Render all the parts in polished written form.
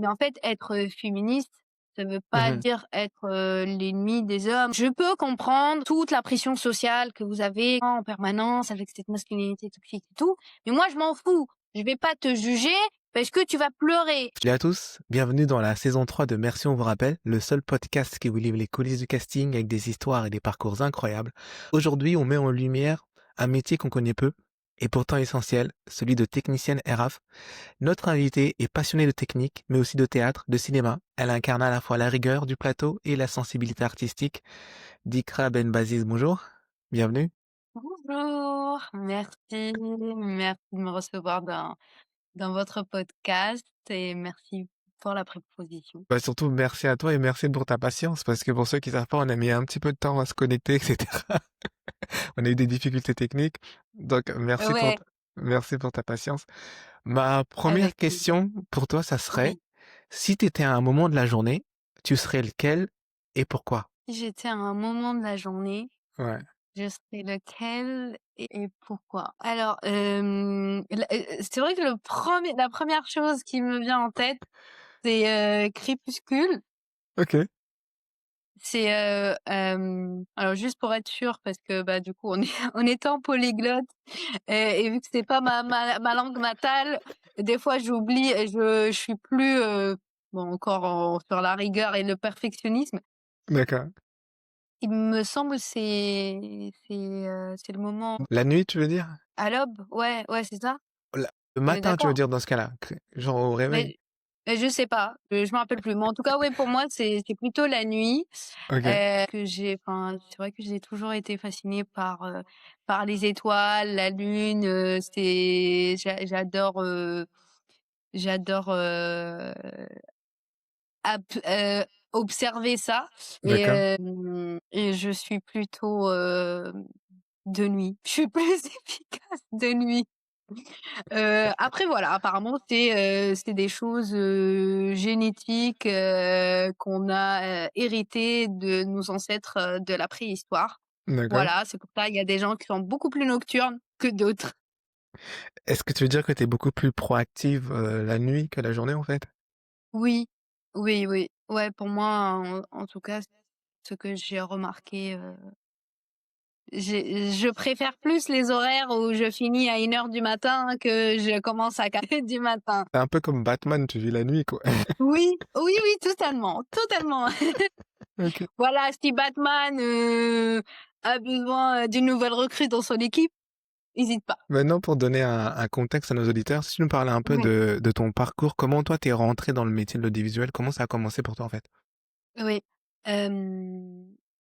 Mais en fait, être féministe, ça veut pas Mmh. dire être l'ennemi des hommes. Je peux comprendre toute la pression sociale que vous avez en permanence avec cette masculinité toxique et tout, mais moi je m'en fous. Je vais pas te juger parce que tu vas pleurer. Salut à tous, bienvenue dans la saison 3 de Merci on vous rappelle, le seul podcast qui vous livre les coulisses du casting avec des histoires et des parcours incroyables. Aujourd'hui, on met en lumière un métier qu'on connaît peu et pourtant essentiel, celui de technicienne RAF. Notre invitée est passionnée de technique, mais aussi de théâtre, de cinéma. Elle incarne à la fois la rigueur du plateau et la sensibilité artistique. Dikra Benbaziz, bonjour, bienvenue. Bonjour, merci de me recevoir dans votre podcast et merci pour la proposition. Bah, surtout, merci à toi et merci pour ta patience, parce que pour ceux qui savent pas, on a mis un petit peu de temps à se connecter, etc. On a eu des difficultés techniques. Donc, Ouais, merci pour ta patience. Ma première avec plaisir. question pour toi, ça serait, Oui. si tu étais à un moment de la journée, tu serais lequel et pourquoi? Si j'étais à un moment de la journée, Ouais. je serais lequel et pourquoi? Alors, c'est vrai que la première chose qui me vient en tête, c'est Crépuscule. Ok. C'est, alors juste pour être sûre parce que, bah, du coup, on est en étant polyglotte et vu que c'est pas ma langue natale, des fois j'oublie et je suis plus, bon encore sur la rigueur et le perfectionnisme. D'accord. Il me semble c'est le moment La nuit, tu veux dire? à l'aube, ouais, ouais, c'est ça? Le On est matin, tu veux d'accord? dire, dans ce cas-là? Genre au réveil? Mais je sais pas, je me rappelle plus. Mais en tout cas, ouais, pour moi, c'est plutôt la nuit, Ok. que c'est vrai que j'ai toujours été fascinée par les étoiles, la lune, j'adore, ap observer ça et D'accord. et je suis plutôt, de nuit. Je suis plus efficace de nuit. Après voilà, apparemment c'est des choses, génétiques, qu'on a, héritées de nos ancêtres, de la préhistoire. D'accord. Voilà, c'est pour ça, il y a des gens qui sont beaucoup plus nocturnes que d'autres. Est-ce que tu veux dire que tu es beaucoup plus proactive la nuit que la journée, en fait? Oui, oui, oui. Ouais, pour moi, en tout cas, ce que j'ai remarqué, je préfère plus les horaires où je finis à 1 heure du matin que je commence à 4 heures du matin. C'est un peu comme Batman, tu vis la nuit, quoi. Oui, oui, oui, totalement, totalement. Ok. Voilà, si Batman, a besoin, d'une nouvelle recrue dans son équipe, hésite pas. Maintenant, pour donner un contexte à nos auditeurs, si tu nous parlais un peu Oui, de ton parcours, comment toi t'es rentré dans le métier de l'audiovisuel, comment ça a commencé pour toi en fait? oui.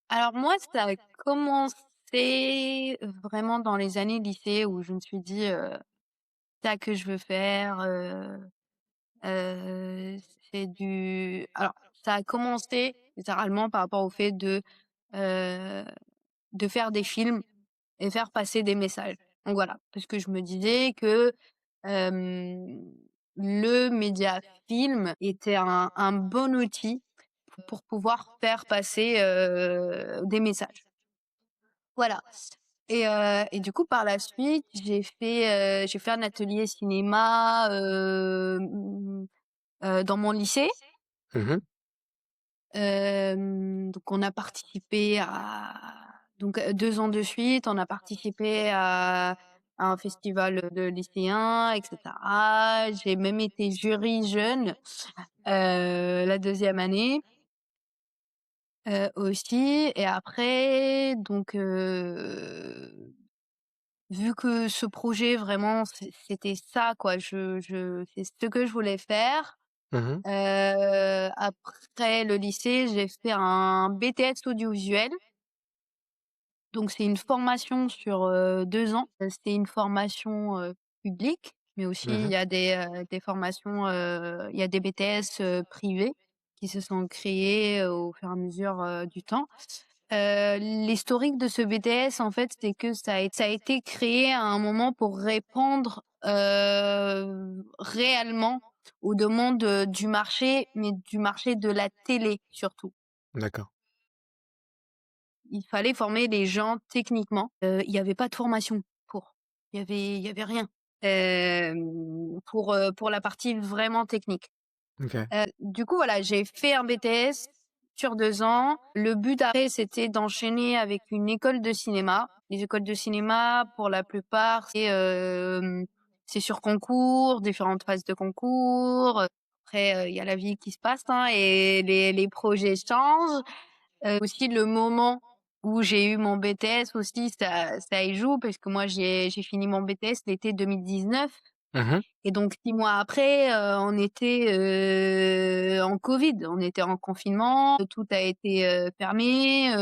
Alors moi, ça a commencé vraiment dans les années lycée où je me suis dit, «Ça que je veux faire», heu, c'est du alors ça a commencé littéralement par rapport au fait heu, de faire des films et faire passer des messages. Donc voilà, parce que je me disais que, hem, le média film était un bon outil pour pouvoir faire passer, des messages. Voilà et du coup par la suite, j'ai fait un atelier cinéma, dans mon lycée. Mmh. Donc on a participé à donc 2 ans de suite, on a participé à un festival, de lycéens et cetera. J'ai même été jury jeune, la 2e année, aussi et après donc vu que ce projet vraiment c'était ça quoi, je c'est ce que je voulais faire. Mmh. Après le lycée, j'ai fait un BTS audiovisuel. Donc c'est une formation sur, 2 ans. C'est une formation, publique, mais aussi il Mmh. y a des formations, il y a des BTS, privés qui se sont créés, au fur et à mesure, du temps. L'historique de ce BTS, en fait, c'est que ça a été créé à un moment pour répondre, réellement aux demandes, du marché, mais du marché de la télé surtout. D'accord. Il fallait former les gens techniquement. Il y avait pas de formation pour. Il y avait rien, pour la partie vraiment technique. OK. Du coup, voilà, j'ai fait un BTS sur 2 ans. Le but après, c'était d'enchaîner avec une école de cinéma. Les écoles de cinéma, pour la plupart, c'est sur concours, différentes phases de concours. Après, il y a la vie qui se passe, hein, et les projets changent. Aussi le moment où j'ai eu mon BTS aussi, ça y joue parce que moi j'ai fini mon BTS l'été 2019. Mmh. Et donc 6 mois après, on était, en covid, on était en confinement, tout a été, fermé,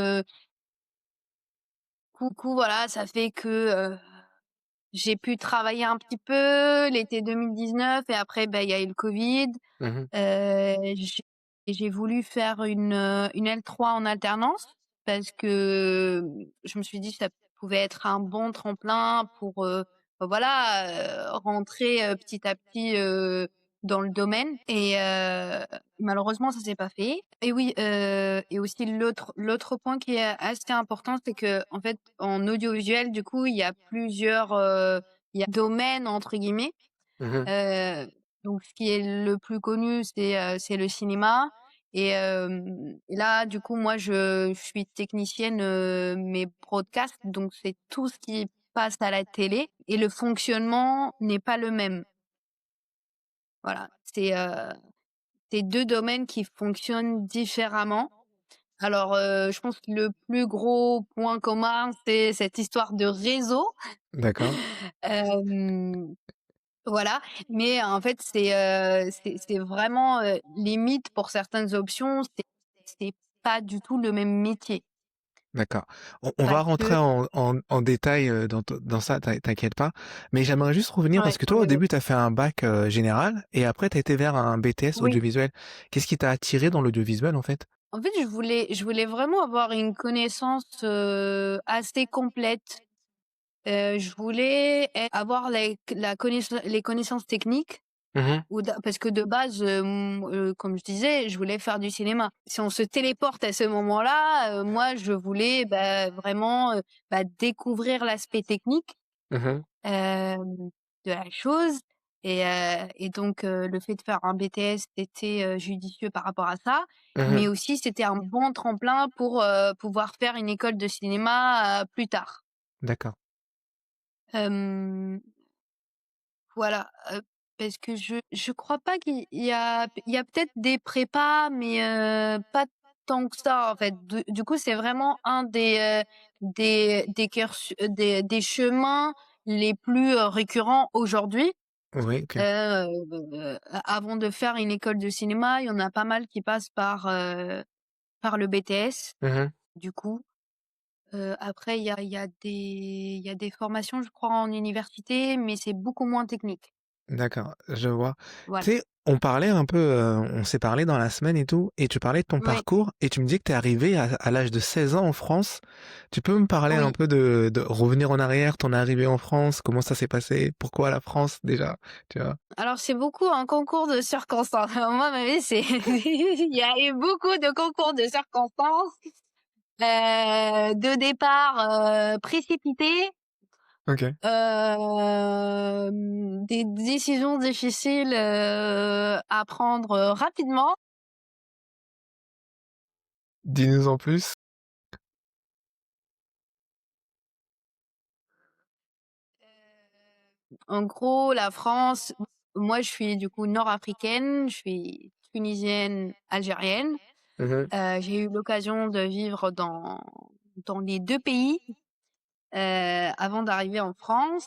coup voilà, ça fait que, j'ai pu travailler un petit peu l'été 2019 et après, bah, il y a eu le covid. Mmh. J'ai voulu faire une L3 en alternance parce que, je me suis dit que ça pouvait être un bon tremplin pour, bah, voilà, rentrer, petit à petit, dans le domaine et malheureusement ça s'est pas fait et oui, et aussi l'autre point qui est assez important, c'est qu'en fait, en audiovisuel, du coup, il y a «domaines» entre guillemets. Mmh. Heu, donc ce qui est le plus connu, c'est le cinéma et là, du coup, moi, je suis technicienne, mais broadcast, donc c'est tout ce qui passe à la télé et le fonctionnement n'est pas le même. Voilà, c'est 2 domaines qui fonctionnent différemment. Alors, je pense que le plus gros point commun, c'est cette histoire de réseau. D'accord, Hem Voilà, mais en fait, c'est vraiment, limite pour certaines options, c'est pas du tout le même métier. d'accord. On va Parce rentrer que en détail, dans ça, t'inquiète pas. Mais j'aimerais juste revenir parce ouais, que toi, ouais, au ouais. début, tu as fait un bac, général et après tu as été vers un BTS Oui, audiovisuel. Qu'est-ce qui t'a attiré dans l'audiovisuel, en fait? en fait, je voulais vraiment avoir une connaissance, assez complète. Je voulais avoir les connaissances techniques. Mmh. Ou da parce que de base, comme je disais, je voulais faire du cinéma. Si on se téléporte à ce moment-là, moi je voulais, bah, vraiment, bah, découvrir l'aspect technique, Mmh. hem, de la chose et donc le fait de faire un BTS, c'était, judicieux par rapport à ça. Mais Mmh. aussi c'était un bon tremplin pour, pouvoir faire une école de cinéma, plus tard. D'accord, Hem Voilà, parce que je crois pas qu'il y a peut-être des prépas, mais pas tant que ça, en fait. Du coup, c'est vraiment un des chemins les plus, récurrents aujourd'hui. oui, OK. Avant de faire une école de cinéma, il y en a pas mal qui passent par le BTS, Mmh. du coup. Après il y a des formations, je crois, en université, mais c'est beaucoup moins technique. D'accord, je vois. Voilà. Tu sais, on parlait un peu, on s'est parlé dans la semaine et tout, et tu parlais de ton Oui, parcours, et tu me dis que tu es arrivé à l'âge de 16 ans en France. Tu peux me parler un oui. peu de revenir en arrière, ton arrivée en France, comment ça s'est passé? Pourquoi la France déjà? Tu vois? Alors c'est beaucoup un concours de circonstances. Moi, ma vie, c'est il y a eu beaucoup de concours de circonstances, de départ, précipités, OK. des décisions difficiles, à prendre, rapidement. Dis-nous en plus. En gros, la France, moi, je suis du coup nord-africaine, je suis tunisienne, algérienne. Mmh. J'ai eu l'occasion de vivre dans les 2 pays, avant d'arriver en France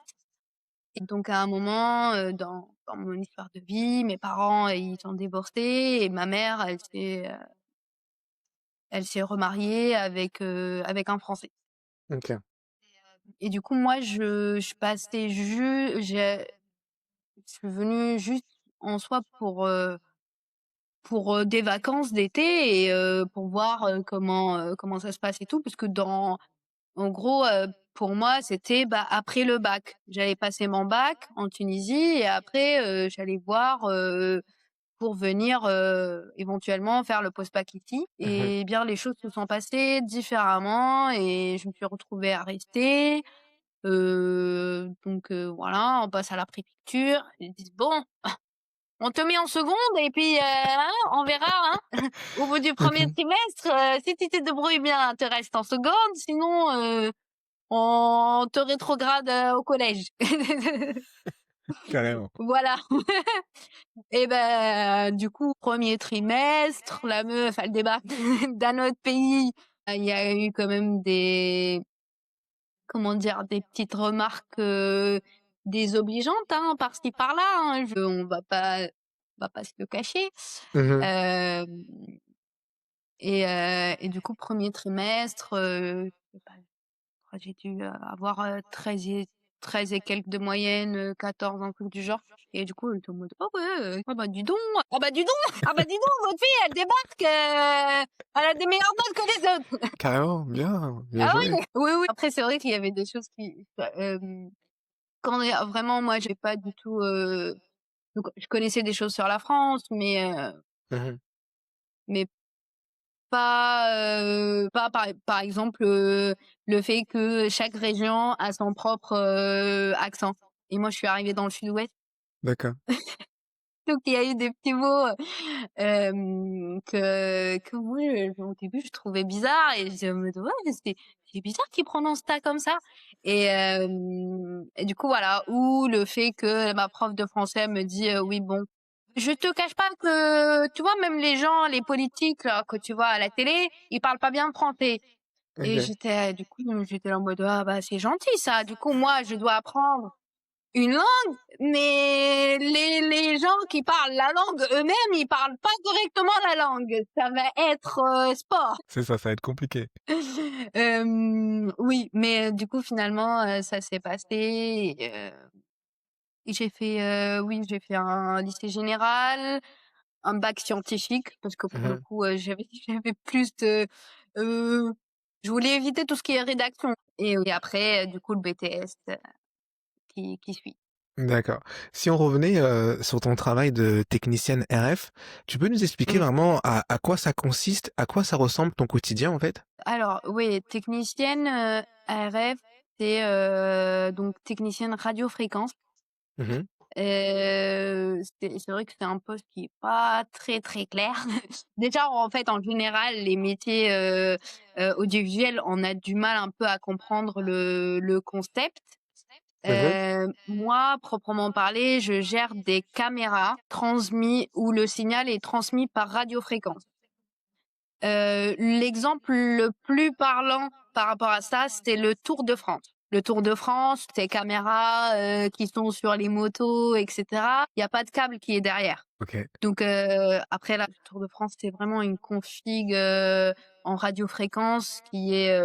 et donc à un moment, dans mon histoire de vie, mes parents, ils ont divorcé et ma mère, elle s'est remariée avec un Français OK. et du coup, moi, je passais ju j'ai je suis venue juste en soi pour des vacances d'été et pour voir, comment ça se passe et tout parce que en gros, pour moi, c'était, bah, après le bac. J'allais passer mon bac en Tunisie et après, j'allais voir, pour venir, éventuellement faire le post-bac ici Mmh. et bien les choses se sont passées différemment et je me suis retrouvée à rester. Donc voilà, on passe à la préfecture. Ils disent: «Bon, on te met en seconde et puis on verra. Hein. Au bout du premier OK. trimestre, si tu te débrouilles bien, tu restes en seconde. Sinon, on te rétrograde au collège. Carrément. Voilà. Et ben, du coup, premier trimestre, la meuf, elle débarque d'un autre pays. Il y a eu quand même des, comment dire, des petites remarques désobligeantes, hein, par-ci par-là. Hein. On va pas se le cacher. Mmh. Euh, et du coup, premier trimestre, je sais pas, je crois que j'ai dû avoir 13 et quelques de moyenne, 14, un truc du genre. Et du coup, elle était en mode, oh ouais, ah bah dis donc, ah bah dis donc, ah bah dis donc, votre fille, elle débarque, elle a des meilleures notes que les autres. Carrément, bien, bien Ah joué. oui, oui, oui. Après, c'est vrai qu'il y avait des choses qui, quand vraiment, moi, j'ai pas du tout, donc, je connaissais des choses sur la France, Mmh. mais pas par exemple, le fait que chaque région a son propre, accent et moi je suis arrivée dans le sud-ouest, D'accord. donc il y a eu des petits mots, que moi, au début je trouvais bizarre et je me disais: «Ouais, c'est bizarre qu'ils prononcent ça comme ça» et du coup voilà, ou le fait que ma prof de français me dit: «Oui bon, je te cache pas que, tu vois, même les gens, les politiques là, que tu vois à la télé, ils parlent pas bien français». Et OK. j'étais là en mode: «Ah bah, c'est gentil ça, du coup moi je dois apprendre une langue, mais les gens qui parlent la langue eux-mêmes, ils parlent pas correctement la langue. Ça va être, sport». C'est ça va être compliqué. Oui, mais du coup finalement, ça s'est passé et j'ai fait un lycée général, un bac scientifique parce que pour le Mmh. coup, j'avais plus de, heu, je voulais éviter tout ce qui est rédaction et après, du coup, le BTS, qui suit. D'accord. Si on revenait, sur ton travail de technicienne RF, tu peux nous expliquer Mmh. vraiment à quoi ça consiste, à quoi ça ressemble ton quotidien, en fait? Alors oui, technicienne, RF, c'est, donc technicienne radiofréquence. Mmh. C'est vrai que c'est un poste qui est pas très, très clair. Déjà, en fait, en général, les métiers, audiovisuels, on a du mal un peu à comprendre le concept. Mmh. Moi, proprement parler, je gère des caméras transmis où le signal est transmis par radiofréquence. L'exemple le plus parlant par rapport à ça, c'est le Tour de France. Le Tour de France, ces caméras, qui sont sur les motos et cetera, il y a pas de câble qui est derrière. OK. Donc après là, le Tour de France, c'est vraiment une config, en radiofréquence qui est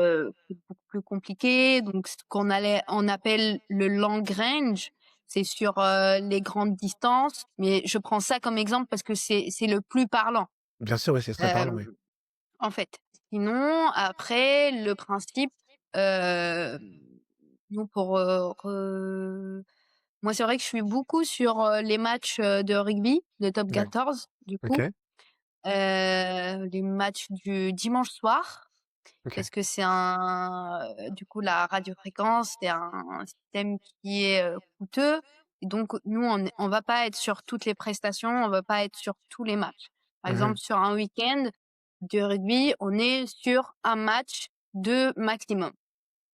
beaucoup plus compliquée. Donc ce on appelle le long range, c'est sur, les grandes distances, mais je prends ça comme exemple parce que c'est le plus parlant. Bien sûr, oui, c'est très parlant, oui. En fait. Sinon, après, le principe, hem, nous pour, moi, c'est vrai que je suis beaucoup sur, les matchs, de rugby, de top D'ac 14 du coup, OK, les matchs du dimanche soir OK. parce que du coup, la radiofréquence, c'est un système qui est, coûteux et donc nous, on va pas être sur toutes les prestations, on va pas être sur tous les matchs. Par Mmh. exemple, sur un week-end de rugby, on est sur un match de maximum.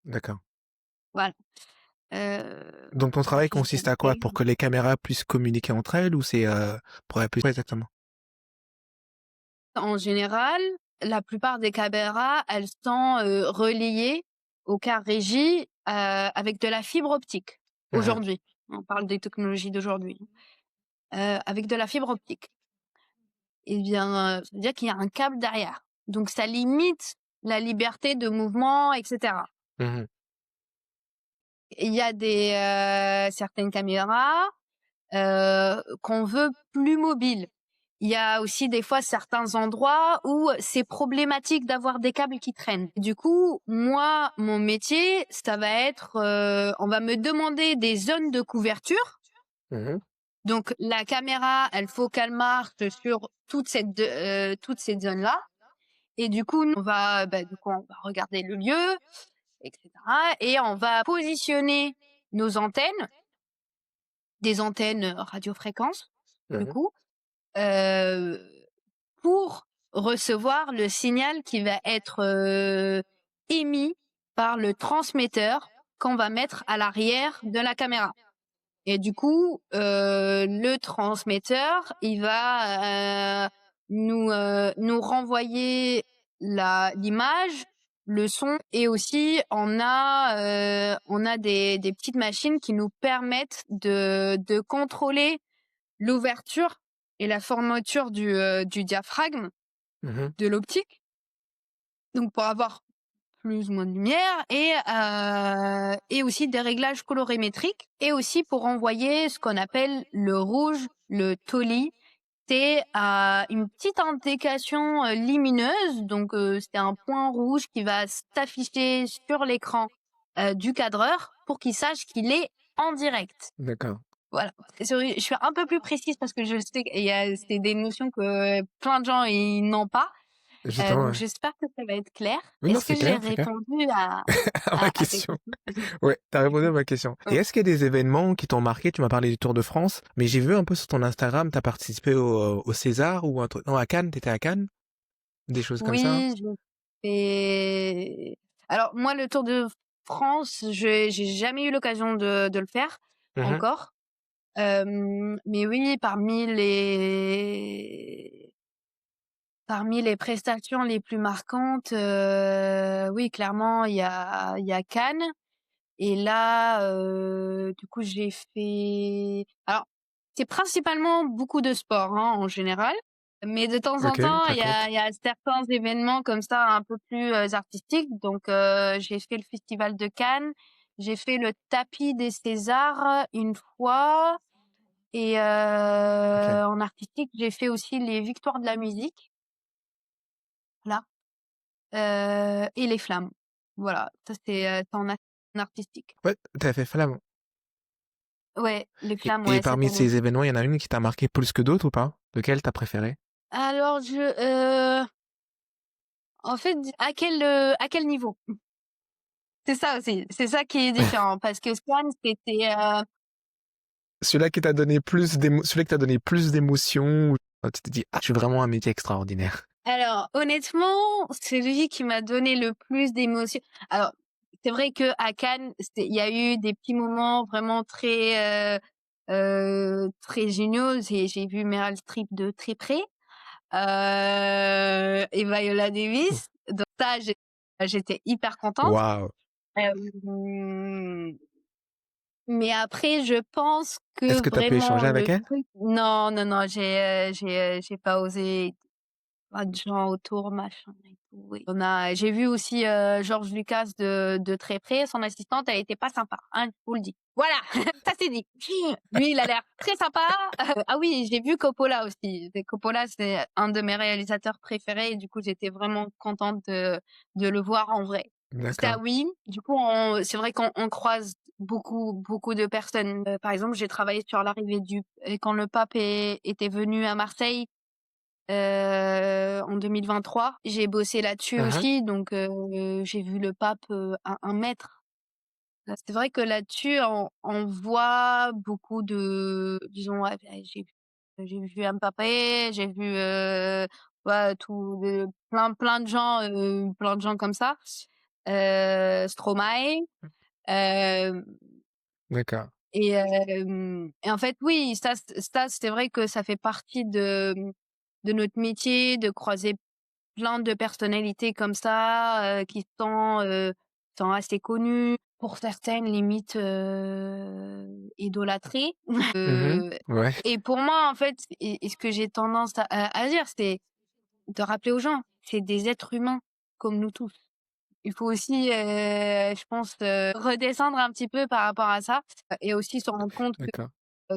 D'accord. Voilà. Heu, Donc ton travail Puis consiste à quoi? après, Pour que les caméras puissent communiquer entre elles ou c'est, pour appuyer quoi exactement? en général, la plupart des caméras, elles sont, reliées au car régie, avec de la fibre optique, Mmh. aujourd'hui. On parle des technologies d'aujourd'hui. Avec de la fibre optique. Eh bien, ça veut dire qu'il y a un câble derrière. Donc ça limite la liberté de mouvement et cetera. Mmh. Il y a certaines caméras, qu'on veut plus mobiles. Il y a aussi des fois certains endroits où c'est problématique d'avoir des câbles qui traînent. Du coup, moi, mon métier, ça va être, on va me demander des zones de couverture. Mmh. Donc la caméra, elle faut qu'elle marche sur toute cette zone-là et du coup, on va regarder le lieu et cetera et on va positionner nos antennes, des antennes, radiofréquences. du Mmh. coup, heu, pour recevoir le signal qui va être, émis par le transmetteur qu'on va mettre à l'arrière de la caméra. Et du coup, le transmetteur, il va, nous renvoyer l'image, le son et aussi on a des petites machines qui nous permettent de contrôler l'ouverture et la fermeture du diaphragme Mmh. de l'optique, donc pour avoir plus ou moins de lumière et aussi des réglages colorimétriques et aussi pour envoyer ce qu'on appelle le rouge, le toli. C'est une petite indication lumineuse, donc c'est un point rouge qui va s'afficher sur l'écran du cadreur pour qu'il sache qu'il est en direct. D'accord. Voilà. Je suis un peu plus précise parce que je sais qu'il y a c'est des notions que plein de gens ils n'ont pas. Justement, Donc ouais. j'espère que ça va être clair. Oui, non, Est-ce que c'est j'ai clair, c'est clair. répondu à À ma à tes question. questions? Ouais, tu as répondu à ma question. Et Ouais. est-ce qu'il y a des événements qui t'ont marqué? Tu m'as parlé du Tour de France, mais j'ai vu un peu sur ton Instagram, tu as participé au César ou un truc non, à Cannes, tu étais à Cannes? Des choses comme ça? Oui, je fais alors moi le Tour de France, j'ai jamais eu l'occasion de le faire Mmh. encore. Mais oui, parmi les prestations les plus marquantes, oui clairement il y a Cannes. Et là, du coup, j'ai fait alors, c'est principalement beaucoup de sport, hein, en général, mais de temps en OK, temps, il y a raconte. il y a certains événements comme ça un peu plus, artistiques. Donc, j'ai fait le festival de Cannes, j'ai fait le tapis des Césars une fois et OK. en artistique, j'ai fait aussi les Victoires de la musique, là, et les Flammes. Voilà, ça c'est en artistique. Ouais, tu as fait Flamme. Ouais, les Et Flammes, et ouais, cette parmi année. ces événements, il y en a une qui t'a marqué plus que d'autres ou pas? Lequel tu as préféré? Alors en fait, à quel niveau? C'est ça aussi, c'est ça qui est différent parce que Swan, c'était, Celui qui t'a donné plus d'émotions, où tu t'es dit: «Ah, je suis vraiment un métier extraordinaire». alors honnêtement, celui qui m'a donné le plus d'émotions alors, c'est vrai qu'à Cannes, il y a eu des petits moments vraiment très géniaux. J'ai vu Meryl Streep de très près, et Viola Davis, donc ça, j'étais hyper contente. Waouh! Hem Mais après, je pense Est-ce que que tu as pu vraiment échanger avec le elle? truc non, non, non, j'ai pas osé. Pas de gens autour, machin et tout, oui. J'ai vu aussi, George Lucas de très près. Son assistante, elle était pas sympa, hein, je vous le dis. Voilà, ça c'est dit. Lui, il a l'air très sympa. Ah oui, j'ai vu Coppola aussi. Et Coppola, c'est un de mes réalisateurs préférés et du coup, j'étais vraiment contente de le voir en vrai. Ça D'accord. oui, du coup, c'est vrai qu'on croise beaucoup, beaucoup de personnes. Par exemple, j'ai travaillé sur l'arrivée quand le pape était venu à Marseille, en 2023. J'ai bossé là-dessus Mmh. aussi, donc j'ai vu le pape, à 1 mètre. C'est vrai que là-dessus, on voit beaucoup de disons, ouais, j'ai vu Mbappé, j'ai vu, ouais, plein de gens comme ça. Stromae, hem D'accord. et en fait, oui, ça, c'est vrai que ça fait partie de notre métier, de croiser plein de personnalités comme ça, qui sont assez connues, pour certaines limite, idolâtrées. Mmh. Ouais, Et pour moi, en fait et ce que j'ai tendance à dire, c'est de rappeler aux gens, c'est des êtres humains comme nous tous. Il faut aussi, je pense, redescendre un petit peu par rapport à ça et aussi se rendre compte d'accord.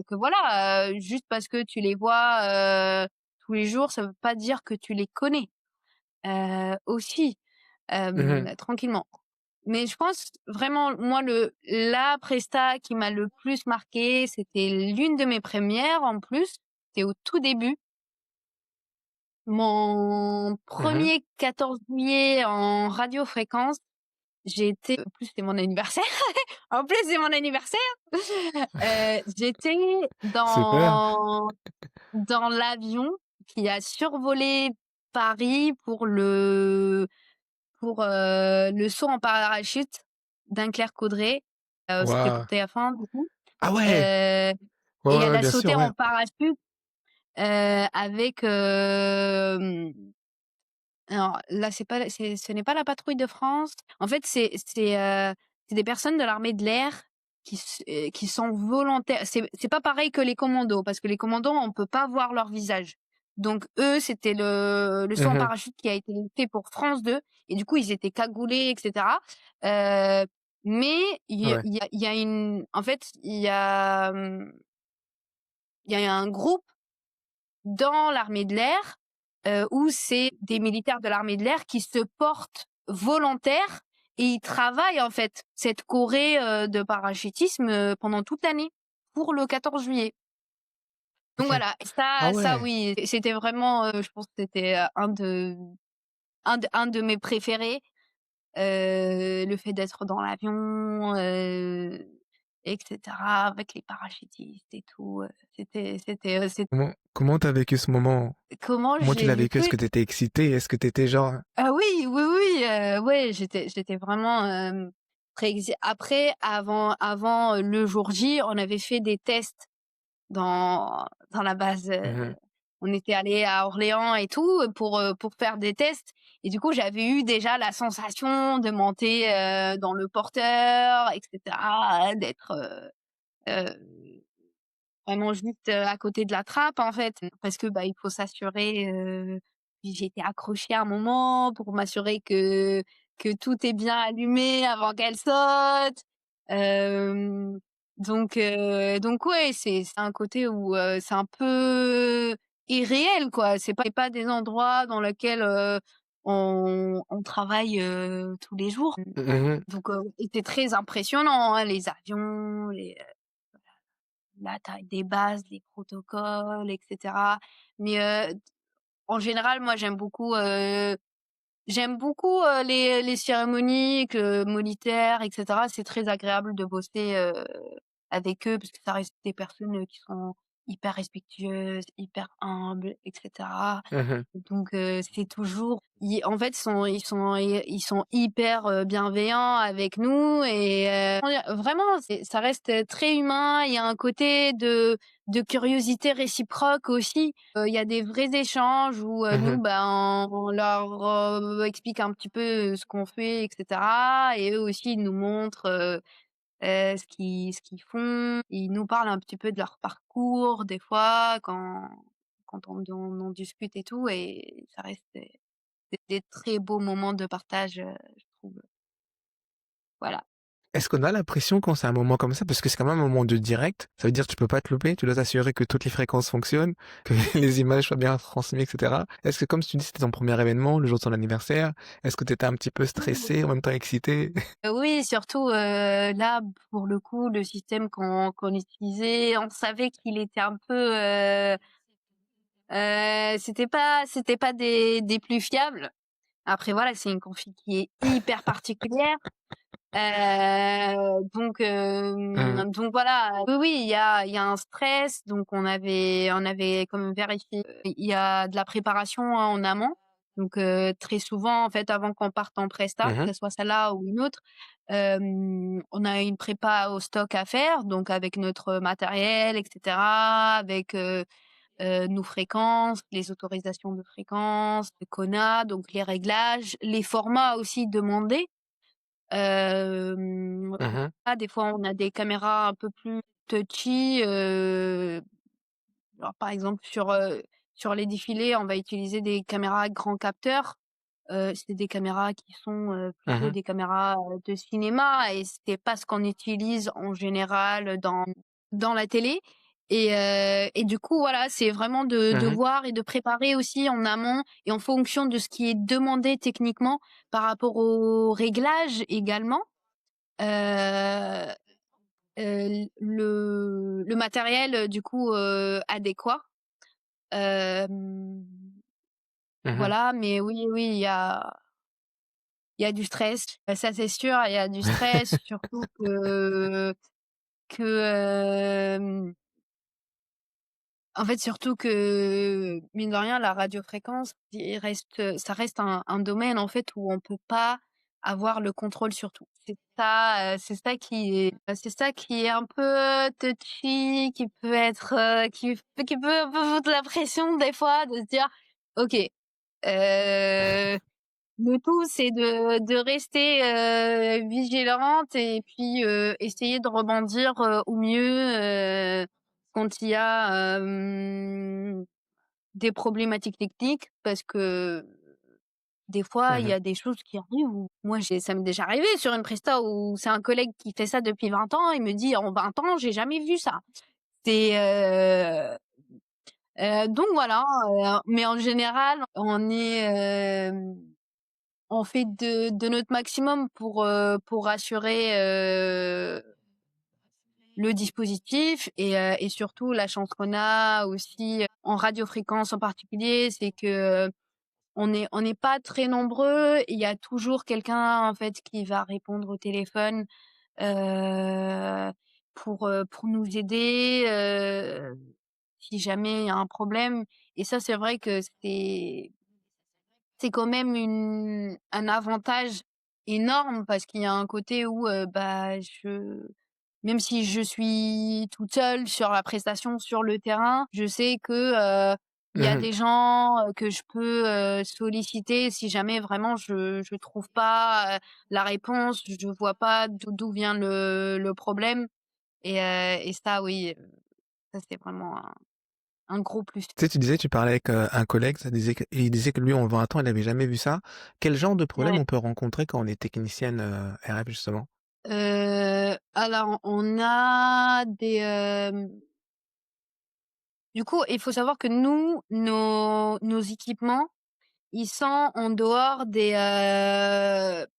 que voilà, juste parce que tu les vois, tous les jours, ça veut pas dire que tu les connais. Aussi, Mmh. tranquillement. Mais je pense vraiment, moi, la presta qui m'a le plus marquée, c'était l'une de mes premières en plus. C'était au tout début. Mon Mmh. premier 14 juillet en radiofréquence. en plus c'est mon anniversaire, en plus c'est mon anniversaire, j'étais Super. dans l'avion qui a survolé Paris le saut en parachute d'Anne-Claire Caudray, c'était pour Waouh! TF1 du coup, Ah ouais! heu Ouais, et ouais, elle ouais, a bien sûr, sauté ouais. en parachute, avec, alors là, ce n'est pas la patrouille de France. En fait, c'est des personnes de l'armée de l'air qui sont volontaires. C'est pas pareil que les commandos, parce que les commandos, on peut pas voir leur visage. Donc eux, c'était le saut en Mmh. parachute qui a été fait pour France 2 et du coup, ils étaient cagoulés et cetera. Heu, mais Ouais. il y a une en fait, il y a un groupe dans l'armée de l'air, où c'est des militaires de l'armée de l'air qui se portent volontaires et ils travaillent en fait cette corée, de parachutisme, pendant toute l'année pour le 14 juillet. Donc OK. voilà, Ah ça ouais. oui, c'était vraiment, je pense que c'était, un de mes préférés, le fait d'être dans l'avion, et cetera, avec les parachutistes et tout, c'est Comment tu vécu ce moment? comment Comment je tu l'ai l'as vécu? Est-ce vécu? que tu étais excitée? Est-ce que tu étais genre Ah oui, oui, oui, ouais, j'étais vraiment, très exi après, avant, le jour J, on avait fait des tests dans la base, mmh on était allés à Orléans et tout, pour faire des tests et du coup, j'avais eu déjà la sensation de monter, dans le porteur et cetera, d'être, vraiment juste, à côté de la trappe, en fait, parce que, bah, il faut s'assurer, puis j'étais accrochée à un moment pour m'assurer que tout est bien allumé avant qu'elle saute. Hem, donc ouais, c'est un côté où, c'est un peu irréel, quoi. C'est pas des endroits dans lesquels, on travaille, tous les jours. Mmh. Donc c'était très impressionnant, hein, les avions, la taille des bases, les protocoles et cetera. Mais, en général, moi, j'aime beaucoup, les cérémonies militaires et cetera. C'est très agréable de bosser, avec eux parce que ça reste des personnes, qui sont hyper respectueuses, hyper humbles et cetera. Mmh. Donc c'est toujours en fait, ils sont hyper, bienveillants avec nous et comment dire? Vraiment, ça reste, très humain. Il y a un côté de curiosité réciproque aussi. Il y a des vrais échanges où, nous, Mmh. ben, on leur, explique un petit peu, ce qu'on fait et cetera et eux aussi, ils nous montrent, ce qu'ils font. Ils nous parlent un petit peu de leur parcours des fois quand on discute et tout et ça reste des très beaux moments de partage, je trouve. Voilà. Est-ce qu'on a l'impression quand c'est un moment comme ça, parce que c'est quand même un moment de direct, ça veut dire que tu peux pas te louper, tu dois t'assurer que toutes les fréquences fonctionnent, que les images soient bien transmises, et cetera. Est-ce que comme tu dis, c'était ton premier événement, le jour de ton anniversaire, est-ce que tu étais un petit peu stressé, en même temps excité? Oui, surtout, là, pour le coup, le système qu'on utilisait, on savait qu'il était un peu, c'était pas des plus fiables. Après voilà, c'est une config qui est hyper particulière. Mmh. Donc voilà, oui, oui, il y a un stress, donc on avait quand même vérifié. Il y a de la préparation, hein, en amont. Donc très souvent, en fait, avant qu'on parte en presta, que Mmh. ce soit celle-là ou une autre, on a une prépa au stock à faire, donc avec notre matériel et cetera, avec, nos fréquences, les autorisations de fréquences, le CONA, donc les réglages, les formats aussi demandés. Hem, Mmh. des fois, on a des caméras un peu plus touchy, alors par exemple sur les défilés, on va utiliser des caméras grand capteur. C'est des caméras qui sont, plutôt Mmh. des caméras, de cinéma et c'est pas ce qu'on utilise en général dans la télé et du coup, voilà, c'est vraiment de Mmh. voir et de préparer aussi en amont et en fonction de ce qui est demandé techniquement par rapport aux réglages également. Heu le matériel, du coup, adéquat. Hem, Mmh. voilà, mais oui, oui, il y a du stress, ça c'est sûr, il y a du stress, surtout que, en fait, surtout que, mine de rien, la radiofréquence, ça reste un domaine, en fait, où on peut pas avoir le contrôle sur tout. C'est ça qui est un peu touchy, qui peut un peu foutre la pression des fois de se dire: «OK, le tout, c'est de rester, vigilante et puis, essayer de rebondir, au mieux, quand il y a, des problématiques techniques. Parce que des fois, il y Mmh. a des choses qui arrivent où moi j'ai ça m'est déjà arrivé sur une presta où c'est un collègue qui fait ça depuis 20 ans, il me dit: «En 20 ans, j'ai jamais vu ça». C'est, donc voilà, mais en général, on fait de notre maximum pour assurer, le dispositif. Et surtout la chance qu'on a aussi, en radiofréquence en particulier, c'est que, on n'est pas très nombreux. Il y a toujours quelqu'un, en fait, qui va répondre au téléphone, pour nous aider, si jamais il y a un problème. Et ça, c'est vrai que c'est quand même un avantage énorme, parce qu'il y a un côté où, bah, même si je suis toute seule sur la prestation, sur le terrain, je sais que, il y a Mmh. des gens, que je peux, solliciter si jamais vraiment je trouve pas, la réponse, je vois pas d'où vient le problème. Et ça oui, ça c'est vraiment un gros plus. Tu sais, tu disais, tu parlais avec, un collègue, ça disait que et il disait que lui, en 20 ans, il avait jamais vu ça. Quel genre de problème Ouais. on peut rencontrer quand on est technicienne, RF justement? Alors on a du coup, il faut savoir que nous, nos équipements, ils sont en dehors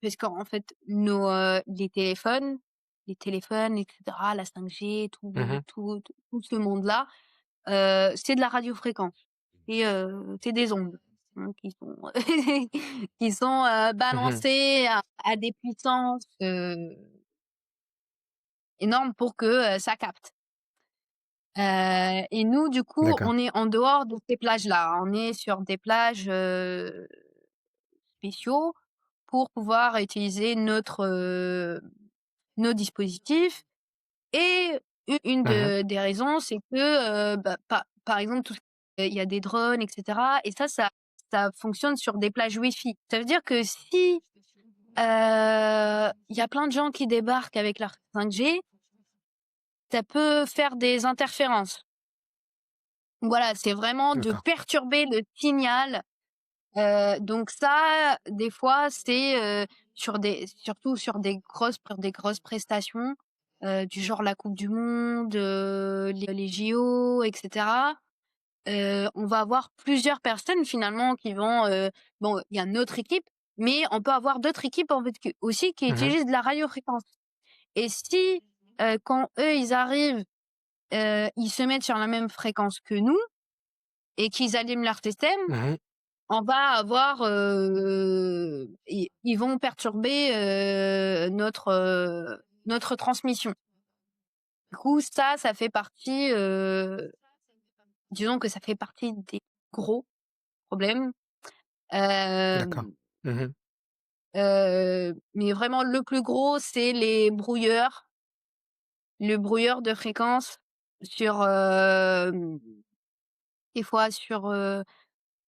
parce qu'en fait, les téléphones et cetera, la 5G, Mmh. tout ce monde-là, c'est de la radiofréquence et c'est des ondes, hein, qui sont qui sont, Mmh. balancées à des puissances, énormes pour que, ça capte. Et nous, du coup, D'accord. on est en dehors de ces plages-là. On est sur des plages, spéciaux pour pouvoir utiliser nos dispositifs. Et une Mmh. des raisons, c'est que, bah, par exemple, il y a des drones et cetera, et ça fonctionne sur des plages Wi-Fi. Ça veut dire que si, il y a plein de gens qui débarquent avec leur 5G, ça peut faire des interférences. Voilà, c'est vraiment de D'accord. perturber le signal. Donc ça, des fois, c'est, surtout sur des grosses prestations, du genre la coupe du monde, les JO et cetera. On va avoir plusieurs personnes finalement qui vont, bon, il y a notre équipe, mais on peut avoir d'autres équipes, en fait, aussi qui Mmh. utilisent de la radiofréquence. Et si, quand eux, ils arrivent, ils se mettent sur la même fréquence que nous et qu'ils allument leur système, Mmh. on va avoir, ils vont perturber, notre transmission. Du coup, ça fait partie, disons que ça fait partie des gros problèmes. D'accord. Hem, Mmh. mais vraiment le plus gros, c'est les brouilleurs, le brouilleur de fréquence sur, des fois sur,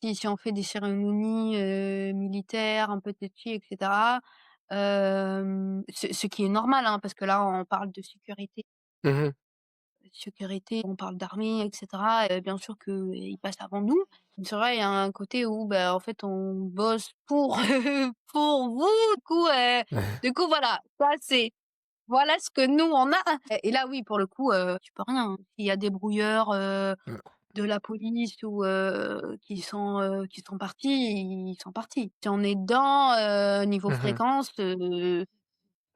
si on fait des cérémonies, militaires, un peu touchy et cetera, ce qui est normal, hein, parce que là, on parle de Mmh. sécurité, on parle d'armée et cetera, bien sûr qu'ils passent avant nous. Mais c'est vrai, il y a un côté où, bah, en fait, on bosse pour pour vous. Du coup, voilà, voilà ce que nous, on a. Et là, oui, pour le coup, tu peux rien, hein. S'il y a des brouilleurs, de la police ou qui sont partis, ils sont partis. Si on est dedans, niveau Mmh. fréquence,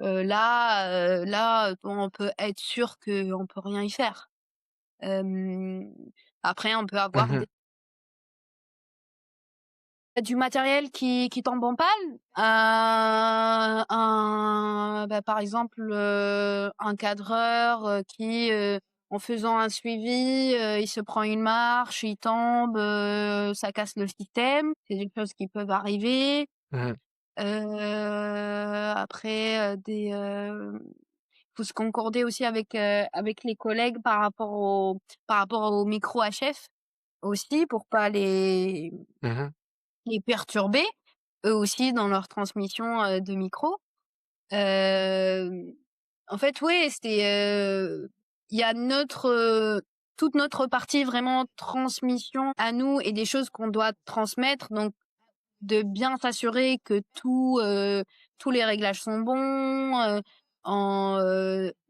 là, on peut être sûr qu'on peut rien y faire. Hem, Après on peut avoir Mmh. des Du matériel qui tombe en panne, par exemple, un cadreur, qui, en faisant un suivi, il se prend une marche, il tombe, ça casse le système. C'est des choses qui peuvent arriver. Mmh. Après, faut se concorder aussi avec les collègues par rapport au micro HF aussi pour pas Mmh. les perturber, eux aussi dans leur transmission, de micro. Hem, En fait, ouais, il y a toute notre partie vraiment transmission à nous et des choses qu'on doit transmettre, donc de bien s'assurer que tous les réglages sont bons,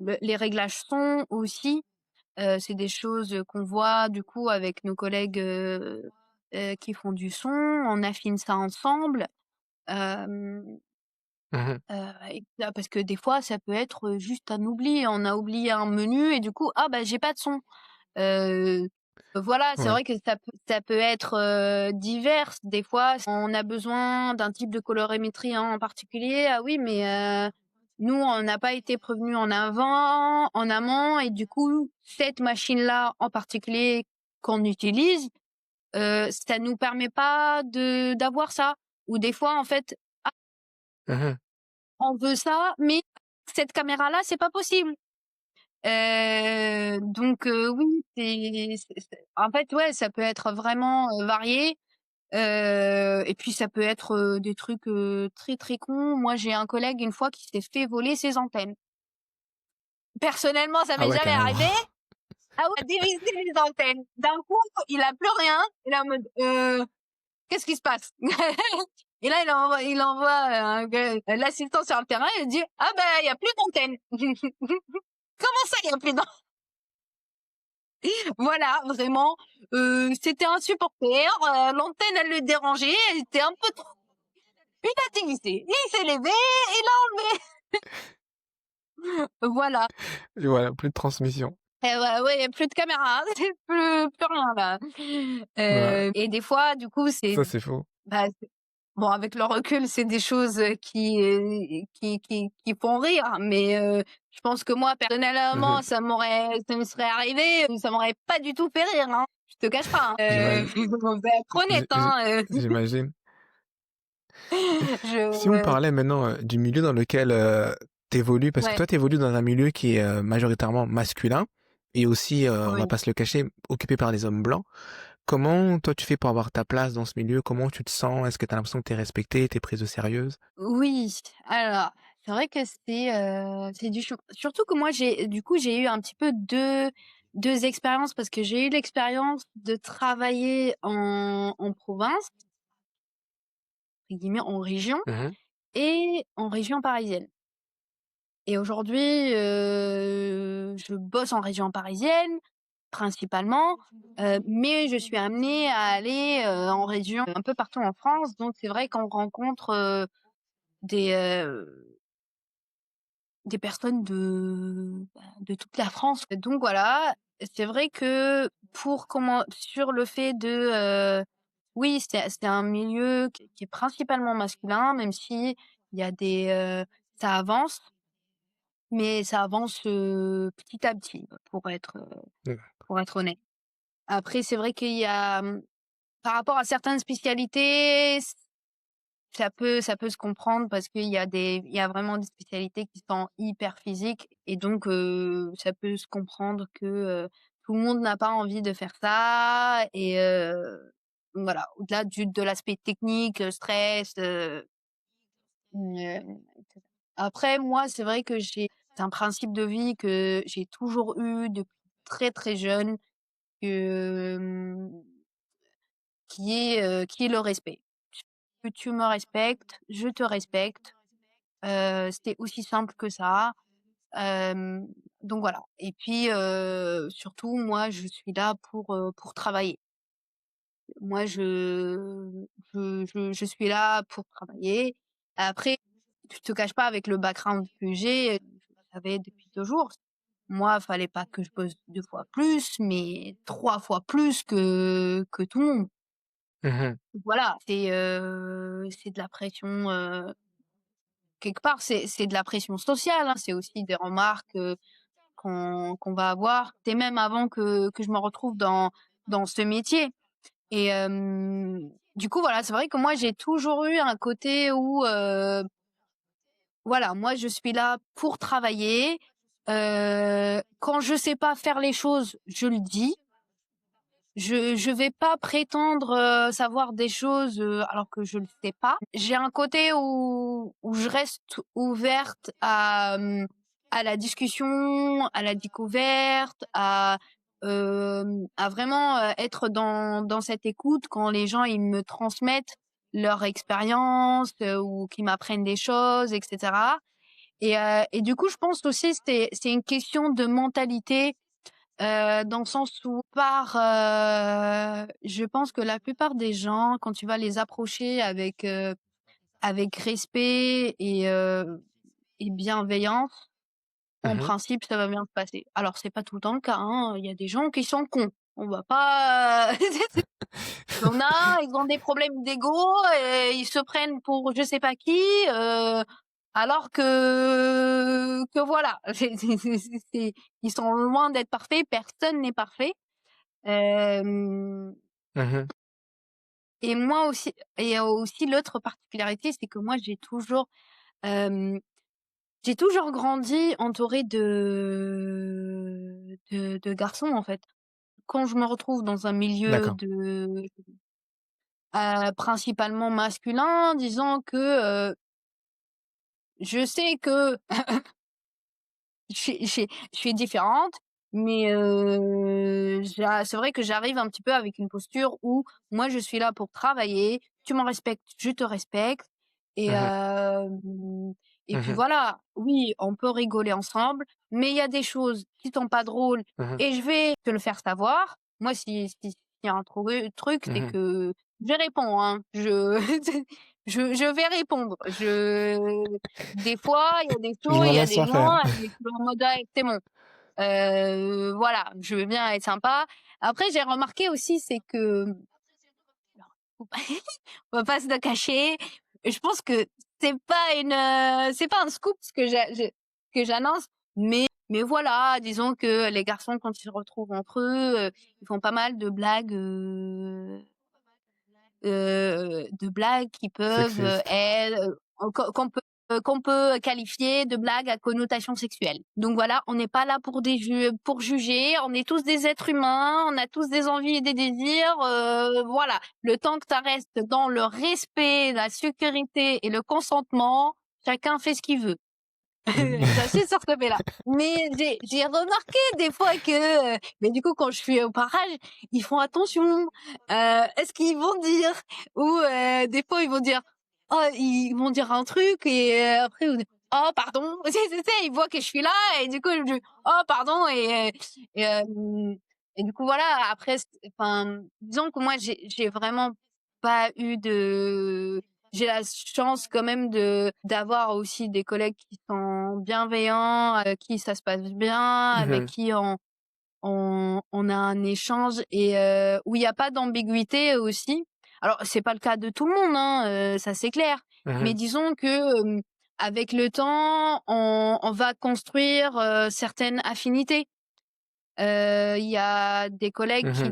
les réglages son aussi, c'est des choses qu'on voit du coup avec nos collègues, qui font du son. On affine ça ensemble. Hem, Mmh. et là parce que des fois ça peut être, juste un oubli. On a oublié un menu et du coup: «Ah bah j'ai pas de son». Heu, voilà, c'est Ouais. vrai que ça peut être, divers. Des fois, on a besoin d'un type de colorimétrie en particulier. Ah oui, mais nous, on n'a pas été prévenus en amont et du coup, cette machine-là en particulier qu'on utilise, ça nous permet pas d'avoir ça. Ou des fois, en fait, Mmh. on veut ça, mais cette caméra-là, c'est pas possible. Donc oui, c'est en fait, ouais, ça peut être vraiment, varié, et puis ça peut être, des trucs, très, très cons. Moi, j'ai un collègue une fois qui s'est fait voler ses antennes. Personnellement, ça Ah m'est ouais, jamais carrément. arrivé. Ah ouais, il a dévissé les antennes. D'un coup, il a plus rien. Il est en mode: qu'est-ce qui se passe?» Et là, il envoie, l'assistant sur le terrain, il dit: «Ah bah, il y a plus d'antenne». «Comment ça, il y a plus d'antenne?» Voilà, vraiment, c'était un supporter, l'antenne, elle le dérangeait, elle était un peu trop, il a dévissé, il s'est levé, il a voilà. Et voilà, plus de transmission. Et ouais, plus de caméra, c'est plus rien là. Ouais, Et des fois, du coup, ça, c'est faux. bah, bon, avec le recul, c'est des choses, qui font rire, mais je pense que moi, personnellement, Mmh. ça me serait arrivé, ça m'aurait pas du tout fait rire, hein. Je te cache pas, hein. J'imagine On va être honnête, hein, j'imagine. Si on je parlait maintenant, du milieu dans lequel, tu évolues, parce que ouais, toi, tu évolues dans un milieu qui est, majoritairement masculin et aussi, on va oui. pas se le cacher, occupé par des hommes blancs. Comment toi tu fais pour avoir ta place dans ce milieu? Comment tu te sens? Est-ce que tu as l'impression que tu es respectée, tu es prise au sérieux? Oui, alors, c'est vrai que c'est du chou surtout que moi, j'ai eu un petit peu deux expériences parce que j'ai eu l'expérience de travailler en province, entre guillemets, en région Mmh. et en région parisienne. Et aujourd'hui, je bosse en région parisienne, principalement, mais je suis amenée à aller, en région un peu partout en France. Donc c'est vrai qu'on rencontre, des, heu, des personnes de toute la France. Donc voilà, c'est vrai que pour comment sur le fait oui, c'est un milieu qui est principalement masculin, même si il y a ça avance. Mais ça avance, petit à petit, pour être honnête. Après, c'est vrai qu'il y a, par rapport à certaines spécialités, ça peut se comprendre parce qu'il y a vraiment des spécialités qui sont hyper physiques et donc ça peut se comprendre que, tout le monde n'a pas envie de faire ça et donc voilà, au-delà de l'aspect technique, stress, après moi, c'est vrai que c'est un principe de vie que j'ai toujours eu depuis très, très jeune, que, qui est le respect. Que tu me respectes, je te respecte, c'était aussi simple que ça. Hem, donc voilà et puis, surtout moi, je suis là pour travailler. Moi, je suis là pour travailler. Après, je te cache pas avec le background que j'ai, je le savais depuis toujours. Moi, fallait pas que je bosse 2 fois plus, mais 3 fois plus que tout le monde. Mmh. Voilà, c'est de la pression, quelque part, c'est de la pression sociale, hein. C'est aussi des remarques, qu'on va avoir. C'est même avant que je me retrouve dans ce métier et du coup, voilà, c'est vrai que moi, j'ai toujours eu un côté où, voilà, moi, je suis là pour travailler. Quand je sais pas faire les choses, je le dis. Je vais pas prétendre, savoir des choses, alors que je le sais pas. J'ai un côté où je reste ouverte à la discussion, à la découverte, à vraiment, être dans cette écoute quand les gens, ils me transmettent leur expérience, ou qu'ils m'apprennent des choses et cetera et du coup, je pense aussi c'est une question de mentalité. Dans le sens où je pense que la plupart des gens, quand tu vas les approcher avec respect et bienveillance, en Mmh. principe, ça va bien se passer. Alors c'est pas tout le temps le cas, hein, il y a des gens qui sont cons. On va pas il y en a, ils ont des problèmes d'ego et ils se prennent pour je sais pas qui, heu, alors que voilà, c'est ils sont loin d'être parfaits, personne n'est parfait. Hem Mmh. et moi aussi et aussi l'autre particularité, c'est que moi hem, j'ai toujours grandi entourée de garçons, en fait. Quand je me retrouve dans un milieu D'accord. principalement masculin, disons que, je sais que je suis différente, mais c'est vrai que j'arrive un petit peu avec une posture où moi je suis là pour travailler, tu me respectes, je te respecte et Mmh mh. et puis Mmh. voilà. Oui, on peut rigoler ensemble, mais il y a des choses qui sont pas drôles Mmh. et je vais te le faire savoir. Moi, s'il y a un truc, c'est Mmh. que je réponds, hein. Je je vais répondre. Des fois, il y a des Je choses, me il y a laisse des pas faire. gens, et je suis en mode: «Ouais, c'est bon». Voilà, je veux bien être sympa. Après, j'ai remarqué aussi, c'est que alors, faut pas on va pas se le cacher, je pense que c'est pas un scoop ce que j'annonce, mais voilà, disons que les garçons quand ils se retrouvent entre eux, ils font pas mal de blagues qui peuvent, Sexiste. être, qu'on peut qualifier de blagues à connotation sexuelle. Donc voilà, on n'est pas là pour juger, on est tous des êtres humains, on a tous des envies et des désirs, voilà. Le temps que ça reste dans le respect, la sécurité et le consentement, chacun fait ce qu'il veut. J'insiste sur ce fait-là. Mais j'ai remarqué des fois que, mais du coup, quand je suis au parage, ils font attention. Est-ce qu'ils vont dire ou des fois ils vont dire, oh, ils vont dire un truc et après ils vont dire, oh pardon. C'est, ils voient que je suis là et du coup je dis, oh pardon et, et du coup voilà. Après, enfin, disons que moi j'ai vraiment pas eu de j'ai la chance quand même de d'avoir aussi des collègues qui sont bienveillants, avec qui ça se passe bien, avec Mmh. qui on a un échange et où il y a pas d'ambiguïté aussi. Alors c'est pas le cas de tout le monde, hein, ça c'est clair. Mais Mmh. disons que, avec le temps, on va construire, certaines affinités. Il y a des collègues Mmh. qui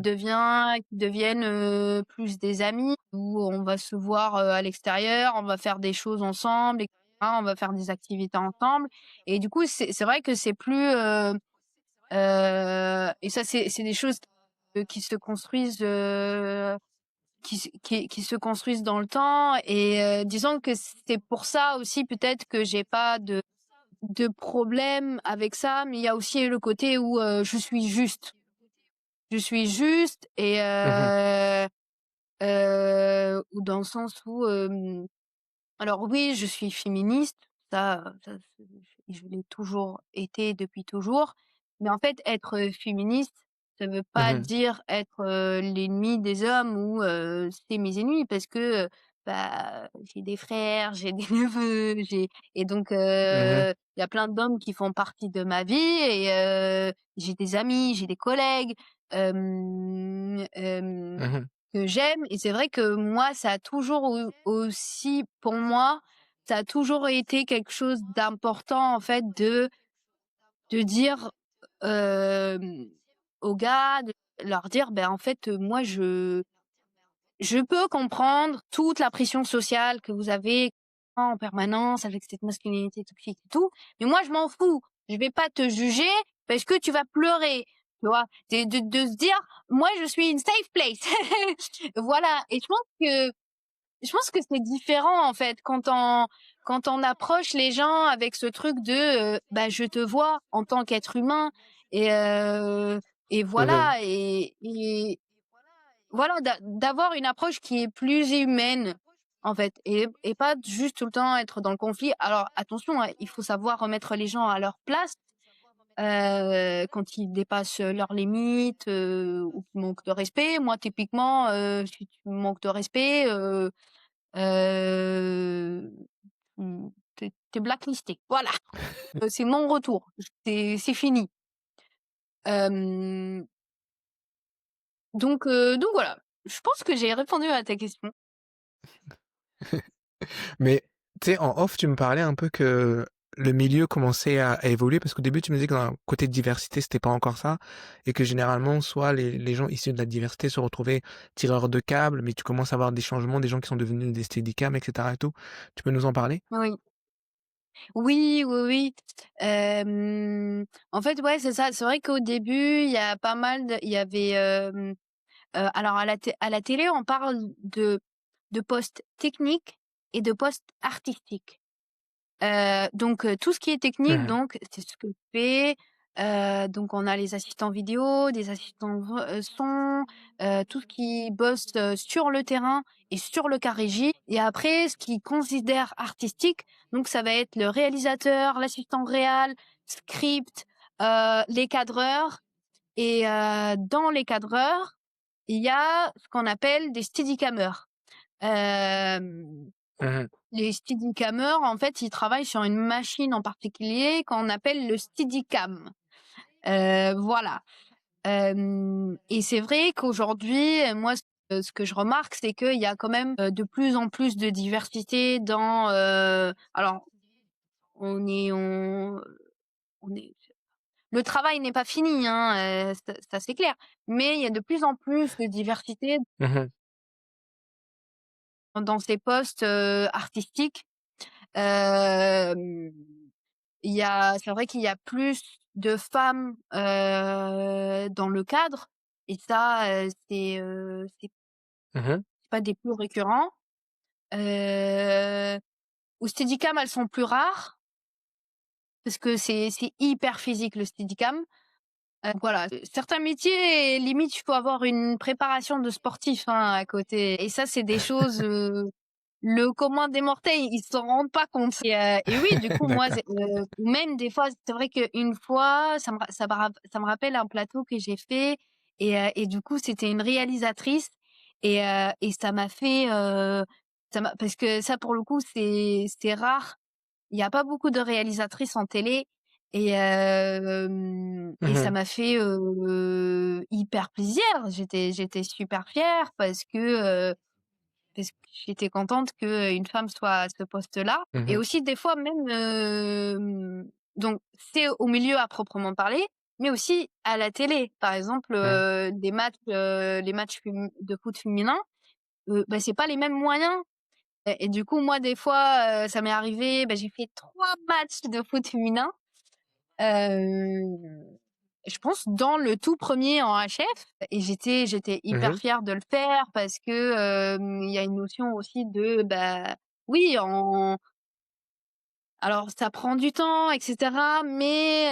deviennent, plus des amis, où on va se voir, à l'extérieur, on va faire des choses ensemble et cetera, on va faire des activités ensemble et du coup, c'est vrai que c'est plus, et ça, c'est des choses, qui se construisent, qui se construisent dans le temps et disons que c'est pour ça aussi peut-être que j'ai pas de problème avec ça, mais il y a aussi le côté où, je suis juste. Je suis juste et Mmh. ou dans le sens où, alors oui, je suis féministe, ça je l'ai toujours été depuis toujours, mais en fait être, féministe, ça veut pas Mmh. dire être, l'ennemi des hommes ou, c'est mes ennemis parce que, bah, j'ai des frères, j'ai des neveux, j'ai et donc Mmh. il y a plein d'hommes qui font partie de ma vie et j'ai des amis, j'ai des collègues, hem, hem Mmh. que j'aime et c'est vrai que moi, ça a toujours aussi pour moi, ça a toujours été quelque chose d'important en fait de dire, hem, aux gars, de leur dire: «Ben, en fait, moi je peux comprendre toute la pression sociale que vous avez en permanence avec cette masculinité toxique et tout, mais moi je m'en fous. Je vais pas te juger parce que tu vas pleurer». Tu vois? C'est de se dire: «Moi je suis une safe place». Voilà et je pense que c'est différent en fait quand on approche les gens avec ce truc de, bah, je te vois en tant qu'être humain et heu et Mhm. voilà et voilà, d'avoir une approche qui est plus humaine, en fait, et pas juste tout le temps être dans le conflit. Alors attention, hein, il faut savoir remettre les gens à leur place, quand ils dépassent, leurs limites, ou qu'ils manquent de respect. Moi, typiquement, si tu me manques de respect, heu, tu blacklisté. Voilà, c'est mon retour. C'est fini. Hem, donc voilà. Je pense que j'ai répondu à ta question. Mais tu sais, en off, tu me parlais un peu que le milieu commençait à évoluer parce qu'au début, tu me disais que dans le côté diversité, c'était pas encore ça et que généralement, soit les gens issus de la diversité se retrouvaient tireurs de câbles, mais tu commences à avoir des changements, des gens qui sont devenus des steadicam, etc. et tout. Tu peux nous en parler? Oui. Oui, oui, oui. En fait, ouais, c'est ça. C'est vrai qu'au début, il y a pas mal de il y avait, alors à la télé, on parle de postes techniques et de postes artistiques. Donc tout ce qui est technique, Mhm. donc c'est ce que je fais. Donc on a les assistants vidéo, des assistants son, tout ce qui bosse, sur le terrain et sur le cas régie et après ce qu'ils considèrent artistique, donc ça va être le réalisateur, l'assistant réal, script, les cadreurs et dans les cadreurs, il y a ce qu'on appelle des steadicamers. Hem Mhm. Les steadicamers, en fait, ils travaillent sur une machine en particulier qu'on appelle le Steadicam. Voilà. Et c'est vrai qu'aujourd'hui, moi, ce que je remarque, c'est qu'il y a quand même, de plus en plus de diversité dans, alors on est le travail n'est pas fini, hein, ça c'est clair, mais il y a de plus en plus de diversité Mhm. dans ces postes, artistiques. Hem c'est vrai qu'il y a plus de femmes, dans le cadre et ça, c'est Mhm. pas des plus récurrents. Heu, Au Steadicam, elles sont plus rares parce que c'est hyper physique le Steadicam. Voilà, certains métiers, limite, il faut avoir une préparation de sportif, hein, à côté et ça, c'est des choses, le commun des mortels, ils s'en rendent pas compte et oui, du coup, moi, D'accord. même des fois, c'est vrai qu'une fois, ça me rappelle un plateau que j'ai fait et du coup, c'était une réalisatrice et ça m'a fait, ça m'a parce que ça, pour le coup, c'est rare. Il y a pas beaucoup de réalisatrices en télé et ça Mhm. m'a fait, hyper plaisir. J'étais super fière parce que j'étais contente qu'une femme soit à ce poste-là et Mhm. aussi des fois même, donc c'est au milieu à proprement parler, mais aussi à la télé. Par exemple, Mhm. des matchs, les matchs de foot féminin, bah, c'est pas les mêmes moyens et du coup, moi, des fois, ça m'est arrivé, bah, j'ai fait 3 matchs de foot féminin, hem, je pense dans le tout premier en HF et j'étais hyper Mhm. fière de le faire parce que, il y a une notion aussi de, bah, oui, alors ça prend du temps et cetera, mais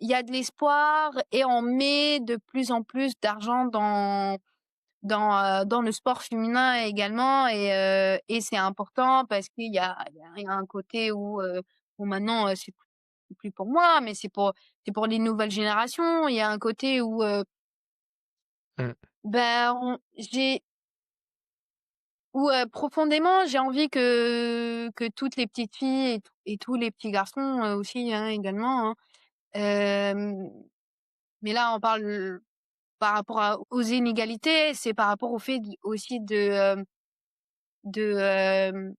il y a de l'espoir et on met de plus en plus d'argent dans le sport féminin également et c'est important parce qu'il y a un côté où maintenant, c'est plus pour moi, mais c'est pour les nouvelles générations. Il y a un côté où, Mhm. ben, profondément, j'ai envie que toutes les petites filles et tous les petits garçons, aussi, hein, également, hein, hem, mais là, on parle par rapport aux inégalités, c'est par rapport au fait aussi de, de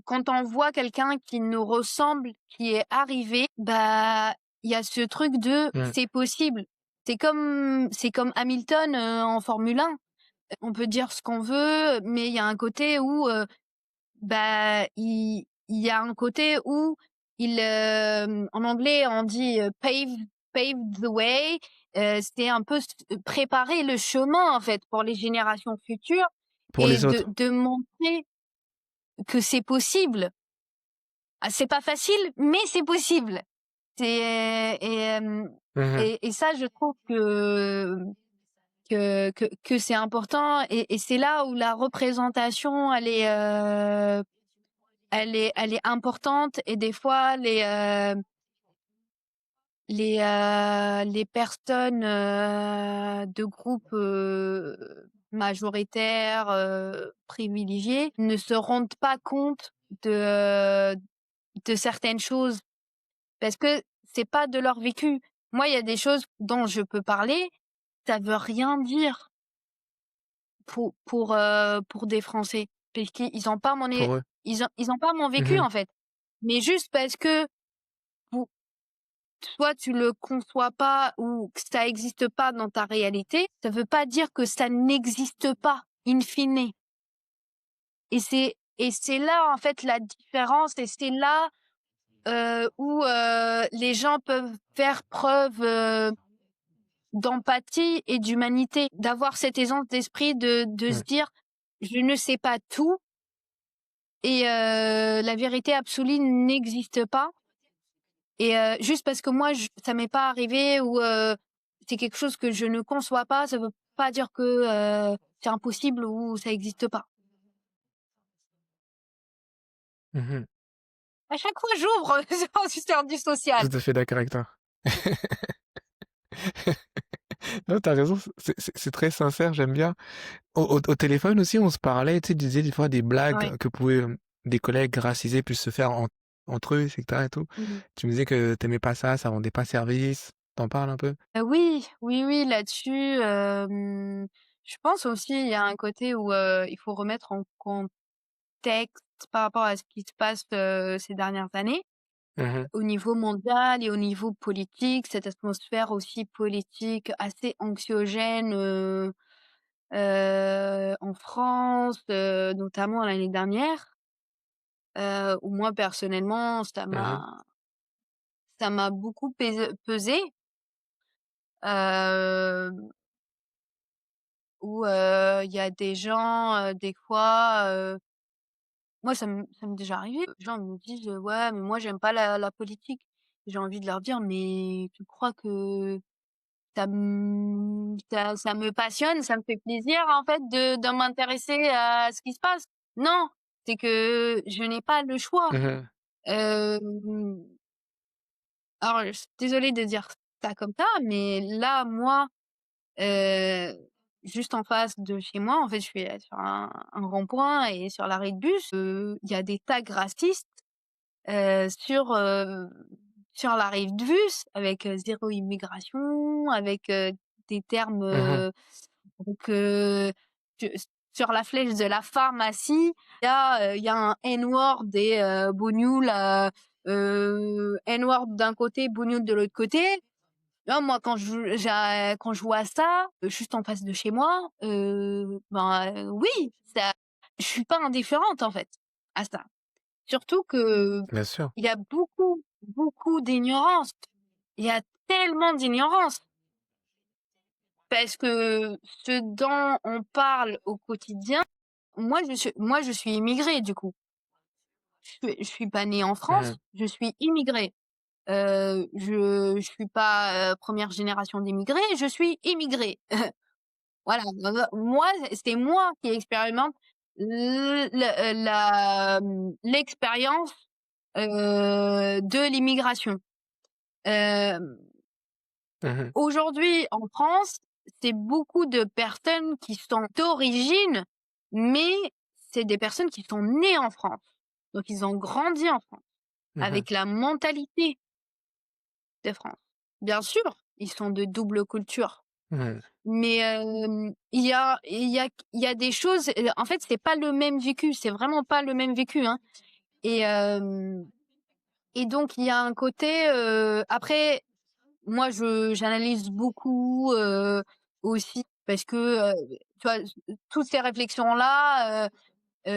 quand on voit quelqu'un qui nous ressemble, qui est arrivé, bah il y a ce truc de Mmh. c'est possible. C'est comme Hamilton en Formule 1. On peut dire ce qu'on veut, mais il y a un côté où bah il y a un côté où en anglais on dit pave the way. C'est un peu préparer le chemin en fait pour les générations futures Pour et les de autres. de montrer que c'est possible. Ah, c'est pas facile, mais c'est possible. C'est et hem Mmh. et ça, je trouve que c'est important et c'est là où la représentation, elle est importante et des fois les personnes, de groupes, majoritaires, privilégiés ne se rendent pas compte de certaines choses. Parce que c'est pas de leur vécu. Moi, il y a des choses dont je peux parler, ça veut rien dire pour des Français. Parce qu'ils ont pas Pour eux. ils ont pas mon vécu, Mmh. en fait. Mais juste parce que pour toi, tu le conçois pas ou que ça existe pas dans ta réalité, ça veut pas dire que ça n'existe pas, in fine. Et c'est là, en fait, la différence et c'est là, où, les gens peuvent faire preuve, d'empathie et d'humanité, d'avoir cette aisance d'esprit de se Mmh. dire: «Je ne sais pas tout et la vérité absolue n'existe pas et juste parce que moi ça m'est pas arrivé ou c'est quelque chose que je ne conçois pas, ça veut pas dire que, c'est impossible ou ça existe pas». Mmh. À chaque fois j'ouvre sur du social. Tout à fait d'accord avec toi. Non, tu raison, c'est très sincère, j'aime bien. Au téléphone aussi, on se parlait, tu sais, tu disais des fois des Ouais. blagues que pouvaient, des collègues racisés puissent se faire entre eux et cetera et tout. Mmh. Tu me disais que t'aimais pas ça rendait pas service. T'en parles un peu? Oui, oui, oui, là-dessus, je pense aussi il y a un côté où, il faut remettre en contexte par rapport à ce qui se passe, ces dernières années, Mmh. au niveau mondial et au niveau politique, cette atmosphère aussi politique assez anxiogène, en France, notamment l'année dernière, où moi personnellement Mmh. ça m'a beaucoup pesé, hem, où, il y a des gens, des fois, moi ça m'est déjà arrivé, les gens me disent: «Ouais, mais moi j'aime pas la politique». J'ai envie de leur dire: «Mais tu crois que ça me passionne, ça me fait plaisir en fait de m'intéresser à ce qui se passe. Non, c'est que je n'ai pas le choix. Mmh. Hem, alors je suis désolée de dire ça comme ça, mais là, moi, heu, juste en face de chez moi, en fait, je suis, sur un rond-point et sur l'arrêt de bus, il y a des tags racistes, heu, sur, heu, sur la rive de bus avec, 0 immigration, avec, des termes, Mmh. donc tu sur la flèche de la pharmacie, il y a un N-word et bougnoule, N-word d'un côté, bougnoule de l'autre côté. Là, moi, quand je vois ça, juste en face de chez moi, ben, oui, ça je suis pas indifférente, en fait, à ça. Surtout que Bien sûr. il y a beaucoup, beaucoup d'ignorance. Il y a tellement d'ignorance parce que ce dont on parle au quotidien, moi je suis immigrée du coup. Je suis pas née en France, Mmh. je suis immigrée. Je suis pas, 1re génération d'immigrés, je suis immigrée. Voilà, moi, c'est moi qui expérimente l'expérience, de l'immigration. Hem Mmh. Aujourd'hui, en France, c'est beaucoup de personnes qui sont d'origine, mais c'est des personnes qui sont nées en France. Donc ils ont grandi en France, Mmh. avec la mentalité de France. Bien sûr, ils sont de double culture. Mmh. Mais il y a des choses, en fait, c'est pas le même vécu, c'est vraiment pas le même vécu, hein. Et hem et donc il y a un côté, après moi j'analyse beaucoup, aussi parce que, tu vois, toutes ces réflexions-là,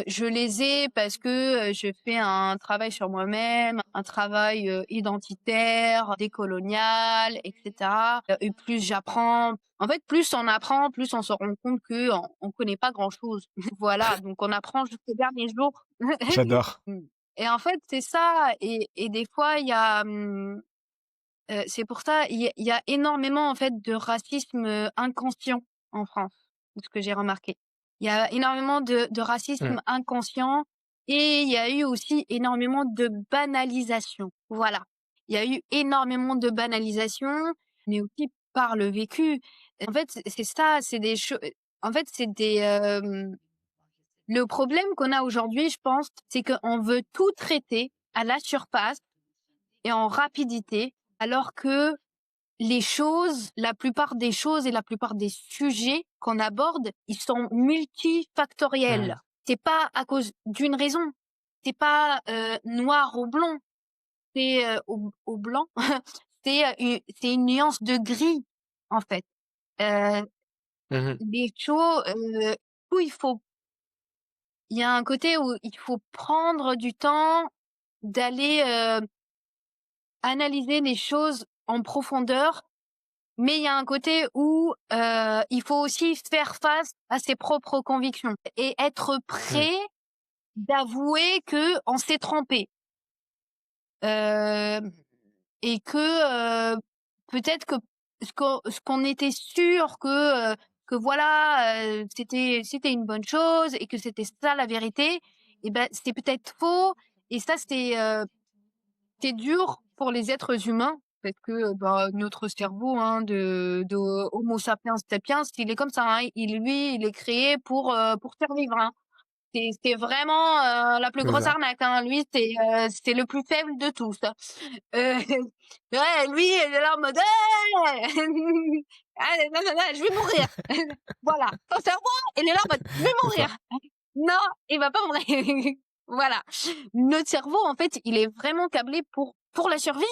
je les ai parce que, je fais un travail sur moi-même, un travail, identitaire, décolonial et cetera, et plus j'apprends en fait, plus on apprend, plus on se rend compte qu'on connaît pas grand-chose. Voilà, donc on apprend jusqu'aux derniers jours. J'adore. Mmh et en fait, c'est ça et des fois, il y a, c'est pour ça, il y a énormément, en fait, de racisme, inconscient en France, de ce que j'ai remarqué. Il y a énormément de Mmh. racisme inconscient et il y a eu aussi énormément de banalisation. Voilà. Il y a eu énormément de banalisation, mais aussi par le vécu. En fait, c'est ça, c'est des choses. En fait, c'est des, le problème qu'on a aujourd'hui, je pense, c'est qu'on veut tout traiter à la surface et en rapidité, alors que les choses, la plupart des choses et la plupart des sujets qu'on aborde, ils sont multifactoriels. Mmh. C'est pas à cause d'une raison. C'est pas, noir ou blanc, c'est, au blanc. C'est une nuance de gris, en fait. Heu, Mmh. les choses, où il y a un côté où il faut prendre du temps d'aller, analyser les choses en profondeur. Mais il y a un côté où, il faut aussi faire face à ses propres convictions et être Mmh. prêt d'avouer qu'on s'est trompé. Hem et que, peut-être que ce qu'on était sûr que voilà, c'était une bonne chose et que c'était ça la vérité et ben, c'est peut-être faux et ça c'est dur pour les êtres humains parce que, bah, notre cerveau, hein, de Homo sapiens sapiens, il est comme ça, hein. Il est créé pour survivre, hein. C'est vraiment, la plus C'est grosse ça. arnaque, hein. Lui, c'est le plus faible de tous, hein. Heu, ouais, lui, il est là en mode: «Ouais! Ah na na na, je vais mourir». Voilà, ton cerveau, il est là en mode: «Je vais C'est ça. mourir». Non, il va pas mourir. Voilà. Notre cerveau, en fait, il est vraiment câblé pour la survie.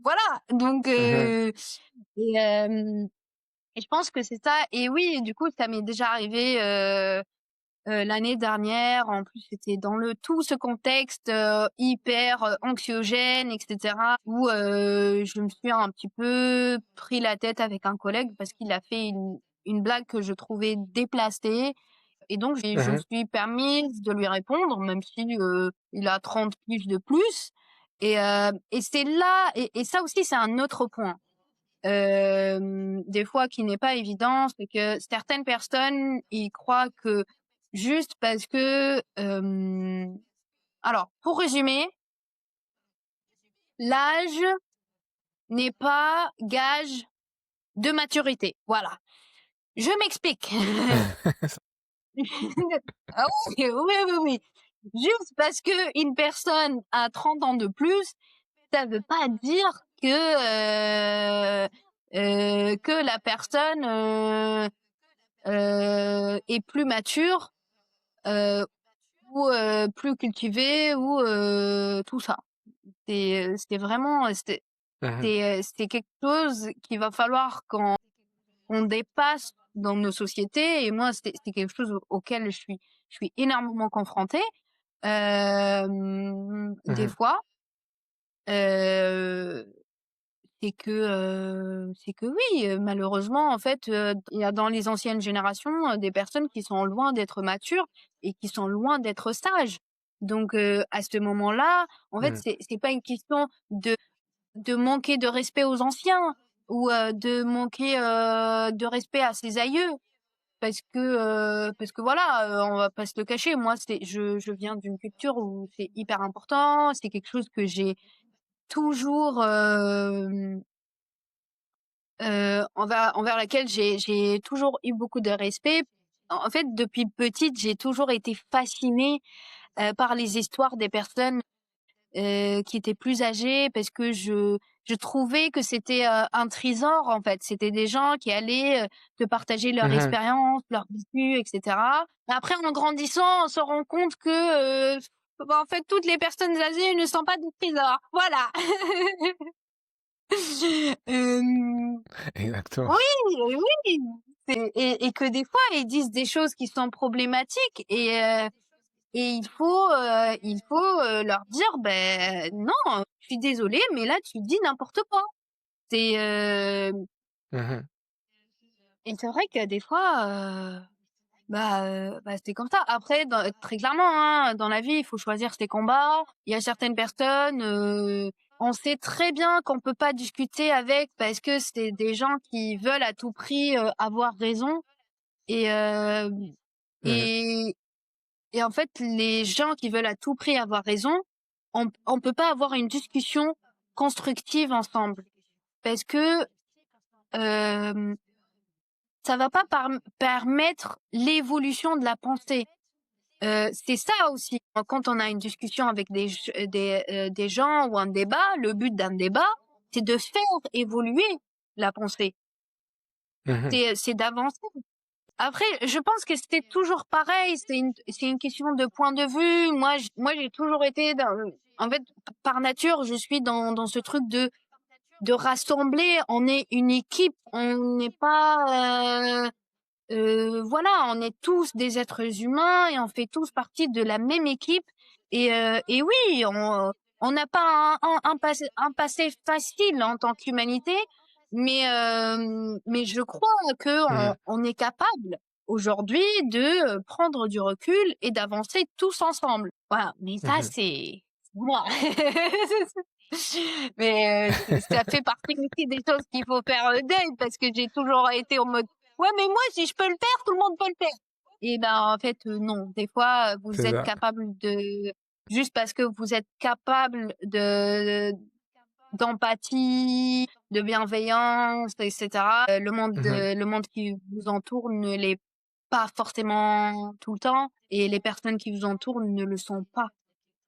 Voilà, donc Mmh. et hem et je pense que c'est ça et oui, du coup, ça m'est déjà arrivé, l'année dernière. En plus, c'était dans le tout ce contexte, hyper, anxiogène et cetera, où, je me suis un petit peu pris la tête avec un collègue parce qu'il a fait une blague que je trouvais déplacée et donc je me Mmh. suis permise de lui répondre, même si, il a 30 piges de plus et c'est là et ça aussi, c'est un autre point, des fois qui n'est pas évident, c'est que certaines personnes, ils croient que juste parce que, alors pour résumer, l'âge n'est pas gage de maturité. Voilà. Je m'explique. Ah oui, oui, oui, oui. Juste parce qu'une personne a 30 ans de plus, ça veut pas dire que la personne, est plus mature, heu, ou, plus cultivée ou, tout ça. C'est vraiment, Mmh. c'est quelque chose qu'il va falloir qu'on dépasse dans nos sociétés et moi, c'est quelque chose auquel je suis énormément confrontée, des Mmh. fois, heu c'est que oui, malheureusement, en fait, il y a dans les anciennes générations, des personnes qui sont loin d'être matures et qui sont loin d'être sages. Donc, à ce moment-là, en fait, Mmh. c'est pas une question de manquer de respect aux anciens ou, de manquer, de respect à ses aïeux parce que voilà, on va pas se le cacher. Moi, je viens d'une culture où c'est hyper important, c'est quelque chose que j'ai toujours, envers laquelle j'ai toujours eu beaucoup de respect. En fait, depuis petite, j'ai toujours été fascinée, par les histoires des personnes, qui étaient plus âgés parce que je trouvais que c'était, un trésor, en fait. C'était des gens qui allaient, te partager leur Mhm. expérience, leur vécu et cetera. Après, en grandissant, on se rend compte que, bah, en fait, toutes les personnes âgées ne sont pas des trésors. Voilà. Hem, Exactement. oui, oui, et que des fois, ils disent des choses qui sont problématiques et il faut leur dire: «Beh, non, je suis désolée, mais là, tu dis n'importe quoi». C'est, Mhm. et c'est vrai que des fois, c'est comme ça. Après, très clairement, hein, dans la vie, il faut choisir ses combats. Il y a certaines personnes, on sait très bien qu'on peut pas discuter avec parce que c'est des gens qui veulent à tout prix, avoir raison et hem Mhm. et et en fait, les gens qui veulent à tout prix avoir raison, on peut pas avoir une discussion constructive ensemble parce que, hem, ça va pas permettre l'évolution de la pensée. C'est ça aussi, quand on a une discussion avec des gens ou un débat, le but d'un débat, c'est de faire évoluer la pensée, Mhm. c'est d'avancer. Après, je pense que c'était toujours pareil, c'est une question de point de vue. Moi, j'ai toujours été en fait, par nature, je suis dans ce truc de rassembler. On est une équipe, on n'est pas, voilà, on est tous des êtres humains et on fait tous partie de la même équipe. Et oui, on n'a pas un passé facile en tant qu'humanité, mais je crois que Mhm. on est capable aujourd'hui de prendre du recul et d'avancer tous ensemble. Voilà, mais ça Mhm. c'est moi. Mais ça fait partie aussi des choses qu'il faut faire le deuil parce que j'ai toujours été en mode ouais, mais moi, si je peux le faire, tout le monde peut le faire. Et ben, en fait, non. Des fois, vous C'est êtes ça. capable juste parce que vous êtes capable d'empathie, de bienveillance, etc. Mhm. Le monde qui vous entoure ne l'est pas forcément tout le temps, et les personnes qui vous entourent ne le sont pas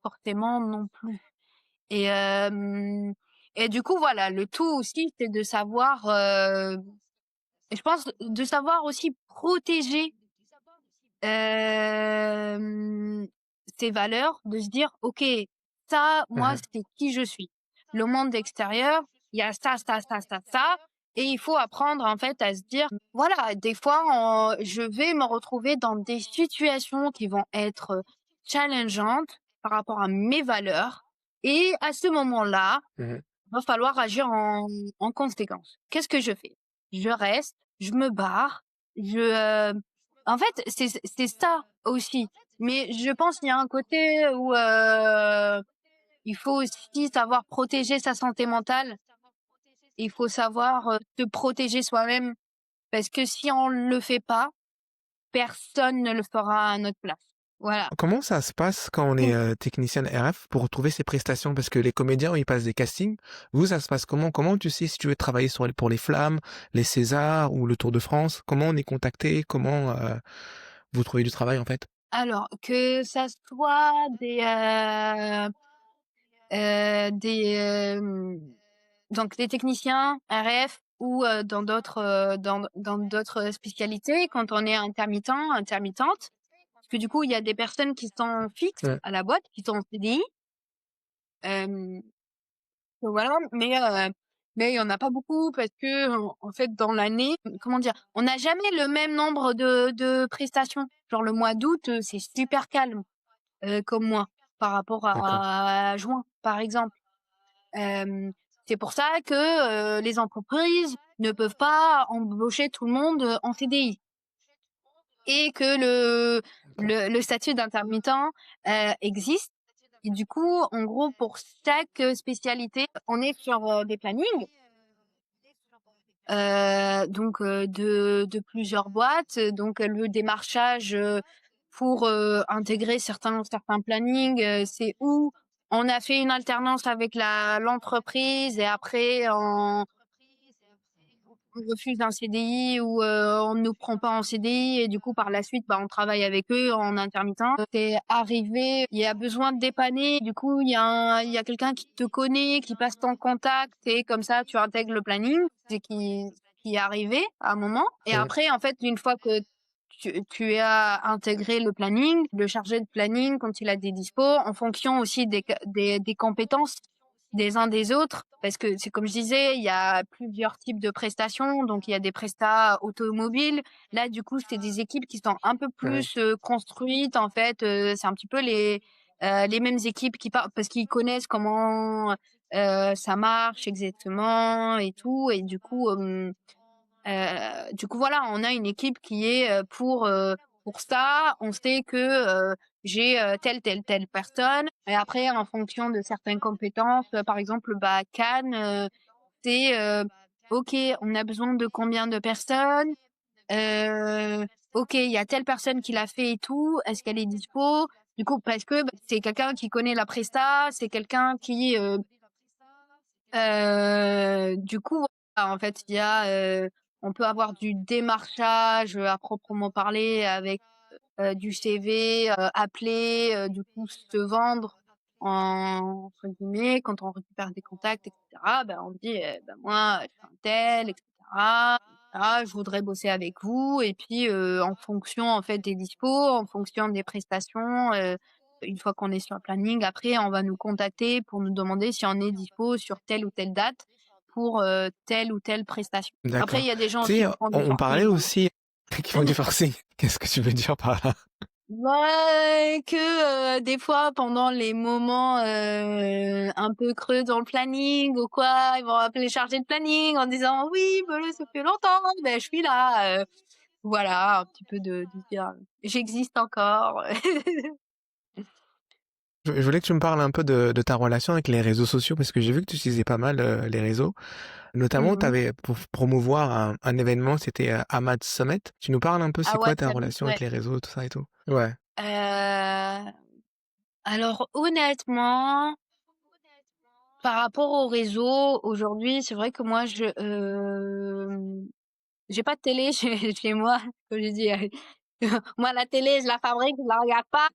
forcément non plus. Et et du coup, voilà, le tout aussi, c'est de savoir, et je pense de savoir aussi protéger, hem, ses valeurs, de se dire: «OK, ça, moi, Mhm. c'est qui je suis. Le monde extérieur, il y a ça, ça, ça, ça, ça», et il faut apprendre, en fait, à se dire: «Voilà, des fois, je vais me retrouver dans des situations qui vont être challengeantes par rapport à mes valeurs, et à ce moment-là, Mhm. va falloir agir en conséquence. Qu'est-ce que je fais? Je reste, je me barre, en fait, c'est ça aussi. Mais je pense qu'il y a un côté où, il faut aussi savoir protéger sa santé mentale. Il faut savoir, se protéger soi-même parce que si on le fait pas, personne ne le fera à notre place. Voilà. Comment ça se passe quand on est Mmh. technicienne RF pour retrouver ses prestations? Parce que les comédiens, ils passent des castings. Vous, ça se passe comment? Comment tu sais si tu veux travailler pour les Flammes, les Césars ou le Tour de France? Comment on est contacté? Comment vous trouvez du travail en fait? Alors que ça soit donc des techniciens RF ou dans d'autres spécialités, quand on est intermittent, intermittente, parce que du coup, il y a des personnes qui sont fixes Ouais. à la boîte, qui sont en CDI, hem, voilà, mais il y en a pas beaucoup parce que en fait, dans l'année, comment dire? On n'a jamais le même nombre de prestations. Genre le mois d'août, c'est super calme, comme mois, par rapport D'accord. à juin, par exemple. Hem, c'est pour ça que, les entreprises ne peuvent pas embaucher tout le monde, en CDI, et que D'accord. le statut d'intermittent, existe, et du coup, en gros, pour chaque, spécialité, on est sur, des plannings, donc de plusieurs boîtes, donc le démarchage, pour, intégrer certains plannings, c'est où on a fait une alternance avec l'entreprise et après on refuse un CDI ou on ne nous prend pas en CDI et du coup par la suite bah on travaille avec eux en intermittent. C'est arrivé, il y a besoin de dépanner, du coup il y a quelqu'un qui te connaît, qui passe ton contact et comme ça tu intègres le planning, c'est qui est arrivé à un moment. Et Mmh. après en fait une fois que tu as intégré le planning, le chargé de planning quand il a des dispos en fonction aussi des compétences des uns des autres, parce que c'est comme je disais, il y a plusieurs types de prestations, donc il y a des prestats automobiles. Là, du coup, c'est des équipes qui sont un peu Ouais. plus construites, en fait. C'est un petit peu les mêmes équipes qui partent parce qu'ils connaissent comment ça marche exactement et tout. Et du coup, voilà, on a une équipe qui est pour ça. On sait que j'ai telle personne. Et après, en fonction de certaines compétences, par exemple, bah, Cannes, c'est OK, on a besoin de combien de personnes? OK, il y a telle personne qui l'a fait et tout. Est-ce qu'elle est dispo? Du coup, parce que bah, c'est quelqu'un qui connaît la presta, c'est quelqu'un qui du coup, voilà, en fait, on peut avoir du démarchage, à proprement parler avec, du CV, appeler, du coup se vendre entre guillemets quand on récupère des contacts et cetera. Bah, on dit: «Bah, moi, je suis un tel et cetera. Voilà, je voudrais bosser avec vous» et puis, en fonction, en fait, des dispos, en fonction des prestations, une fois qu'on est sur le planning, après, on va nous contacter pour nous demander si on est dispo sur telle ou telle date pour, telle ou telle prestation. Après, il D'accord. y a des gens Tu aussi sais, qui font du on parlait forcing, hein. aussi qui font du forcing. Qu'est-ce que tu veux dire par là? Bah, que, des fois pendant les moments, un peu creux dans le planning ou quoi, ils vont appeler le chargé de planning en disant: «Oui, bah, là, ça fait longtemps, ben, je suis là», voilà, un petit peu de dire: «J'existe encore». Je voulais que tu me parles un peu de ta relation avec les réseaux sociaux parce que j'ai vu que tu utilisais pas mal, les réseaux. Notamment, tu Mmh. avais pour promouvoir un événement, c'était, Ahmad Summit. Tu nous parles un peu, Ah c'est ouais, quoi ta ça vite, relation avec ouais. les réseaux, tout ça et tout? Ouais. Heu, alors honnêtement, par rapport au réseau, aujourd'hui, c'est vrai que moi j'ai pas de télé chez moi, comme je dis, moi la télé, je la fabrique, je la regarde pas.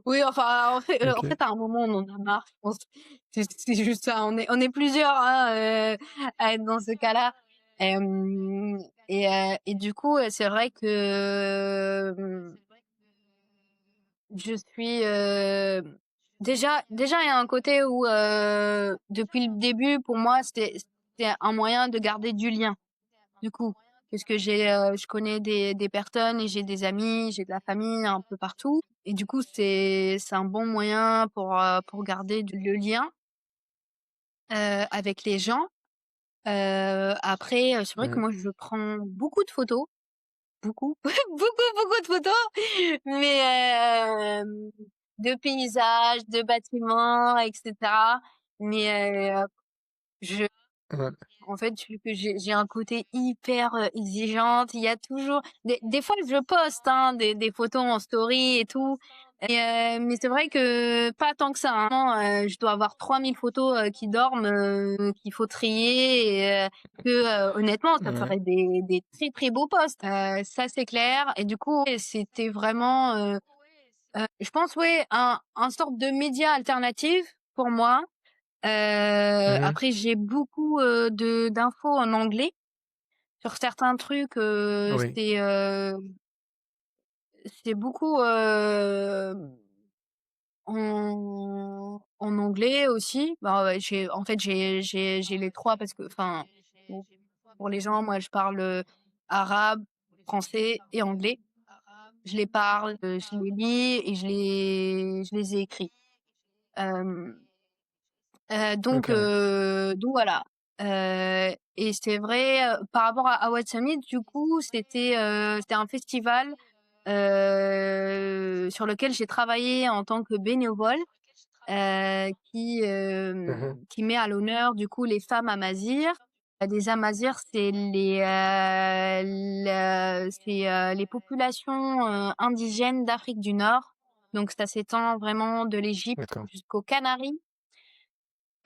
Oui, enfin, en OK. fait, à un moment, on en a marre, je pense. C'est juste ça, on est plusieurs, hein, à être dans ce cas-là. Hem et du coup, c'est vrai que, je suis, déjà, il y a un côté où, depuis le début, pour moi, c'était un moyen de garder du lien. Du coup, parce que je connais des personnes et j'ai des amis, j'ai de la famille un peu partout et du coup, c'est un bon moyen pour garder le lien, avec les gens. Après, c'est vrai que Mmh. moi, je prends beaucoup de photos, beaucoup, beaucoup de photos, mais de paysages, de bâtiments et cetera. Mais je Ouais. En fait, vu que j'ai un côté hyper, exigeante, il y a toujours des fois je poste, hein, des photos en story et tout et mais c'est vrai que pas tant que ça, hein. Je dois avoir 3000 photos, qui dorment, qu'il faut trier et honnêtement, ça Ouais. ferait des très, très beaux posts. Ça, c'est clair et du coup, ouais, c'était vraiment, je pense, ouais, un sorte de média alternatif pour moi. Mmh. Après j'ai beaucoup, de d'infos en anglais. Sur certains trucs, Oui. c'est beaucoup, en anglais aussi. Bah, ouais, j'ai les 3 parce que enfin, pour pour les gens, moi je parle, arabe, français et anglais. Je les parle, je les lis et je les ai écrits. Hem OK, ouais. Donc voilà, et c'est vrai, par rapport à What Summit, du coup, c'était un festival, sur lequel j'ai travaillé en tant que bénévole, Mmh. qui met à l'honneur, du coup, les femmes amazighs. Les amazighs, c'est les populations, indigènes d'Afrique du Nord. Donc ça s'étend vraiment de l'Égypte D'accord. jusqu'aux Canaries.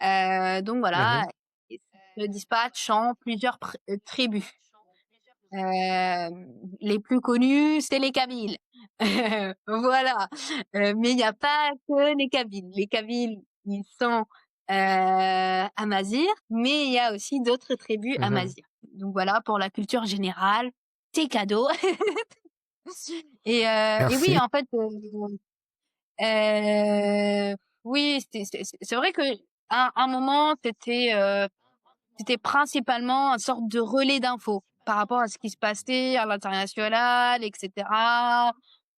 Donc Mmh. voilà se dispatchent en plusieurs tribus. Les plus connus, c'est les Kabyles. Voilà. Mais il y a pas que les Kabyles. Les Kabyles, ils sont amazirs, mais il y a aussi d'autres tribus Mhm. amazirs. Donc voilà, pour la culture générale, c'est cadeau. Et oui, Merci. en fait, oui, c'est vrai que à un moment, c'était principalement une sorte de relais d'infos par rapport à ce qui se passait à l'international, et cetera.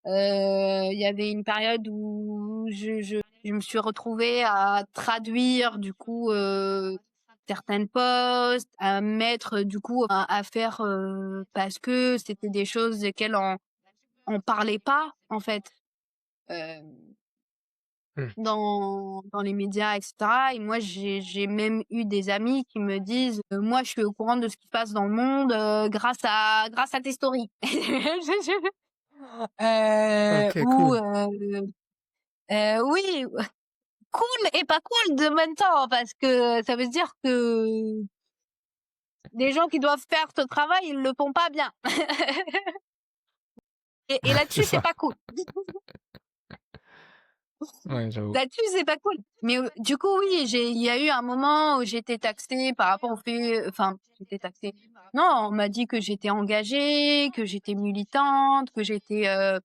Il y avait une période où je me suis retrouvée à traduire du coup, certaines posts, à mettre du coup à faire, parce que c'était des choses desquelles on parlait pas en fait, hem Mm. dans les médias et cetera. Et moi j'ai même eu des amis qui me disent: «Moi je suis au courant de ce qui se passe dans le monde, grâce à tes stories». Ok, Ou cool. oui, cool et pas cool de même temps parce que ça veut dire que les gens qui doivent faire ce travail, ils le font pas bien. Et C'est là-dessus, c'est ça. pas cool. Ouais, j'avoue. Là-dessus, c'est pas cool. Mais du coup, oui, il y a eu un moment où j'étais taxée par rapport au fait, enfin, j'étais taxée. Non, on m'a dit que j'étais engagée, que j'étais militante, que j'étais, euh,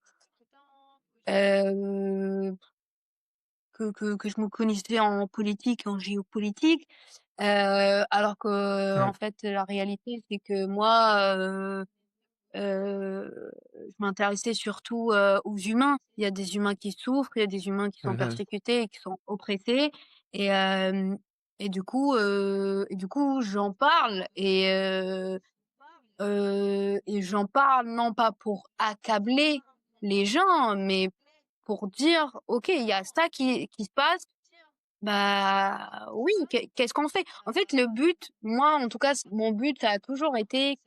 que je me connaissais en politique, en géopolitique. Alors que, Mm. en fait, la réalité, c'est que moi, je m'intéressais surtout, aux humains. Il y a des humains qui souffrent, il y a des humains qui sont Mhm. persécutés et qui sont oppressés et hem et du coup, j'en parle et j'en parle non pas pour accabler les gens, mais pour dire: «OK, il y a ça qui se passe, bah, oui, qu'est-ce qu'on fait?» En fait, le but, moi, en tout cas, mon but, ça a toujours été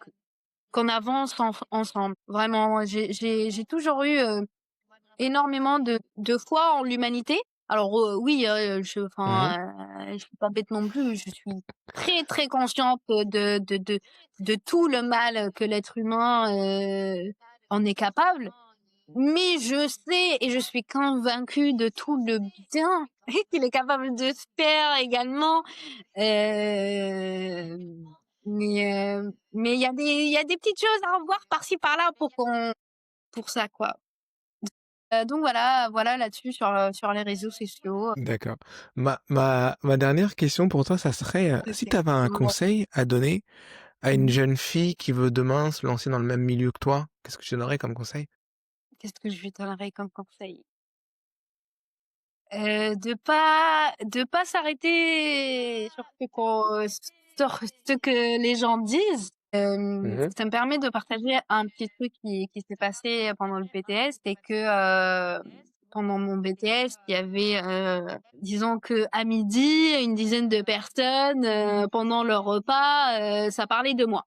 qu'on avance ensemble. Vraiment, j'ai toujours eu, énormément de foi en l'humanité. Alors, oui, Mhm. je suis pas bête non plus. Je suis très, très consciente de tout le mal que l'être humain, en est capable. Mais je sais et je suis convaincue de tout le bien qu'il est capable de faire également. Mais il y a des petites choses à revoir par-ci par-là pour ça, quoi. Donc voilà là-dessus sur les réseaux sociaux. D'accord. Ma dernière question pour toi, ça serait, si OK. tu avais un Ouais. conseil à donner à une Mmh. jeune fille qui veut demain se lancer dans le même milieu que toi, qu'est-ce que tu donnerais comme conseil? Qu'est-ce que je lui donnerais comme conseil? De pas s'arrêter sur ce que les gens disent. Mhm. Ça me permet de partager un petit truc qui s'est passé pendant le BTS. C'est que, pendant mon BTS, il y avait, disons qu'à midi, une dizaine de personnes, pendant leur repas, ça parlait de moi.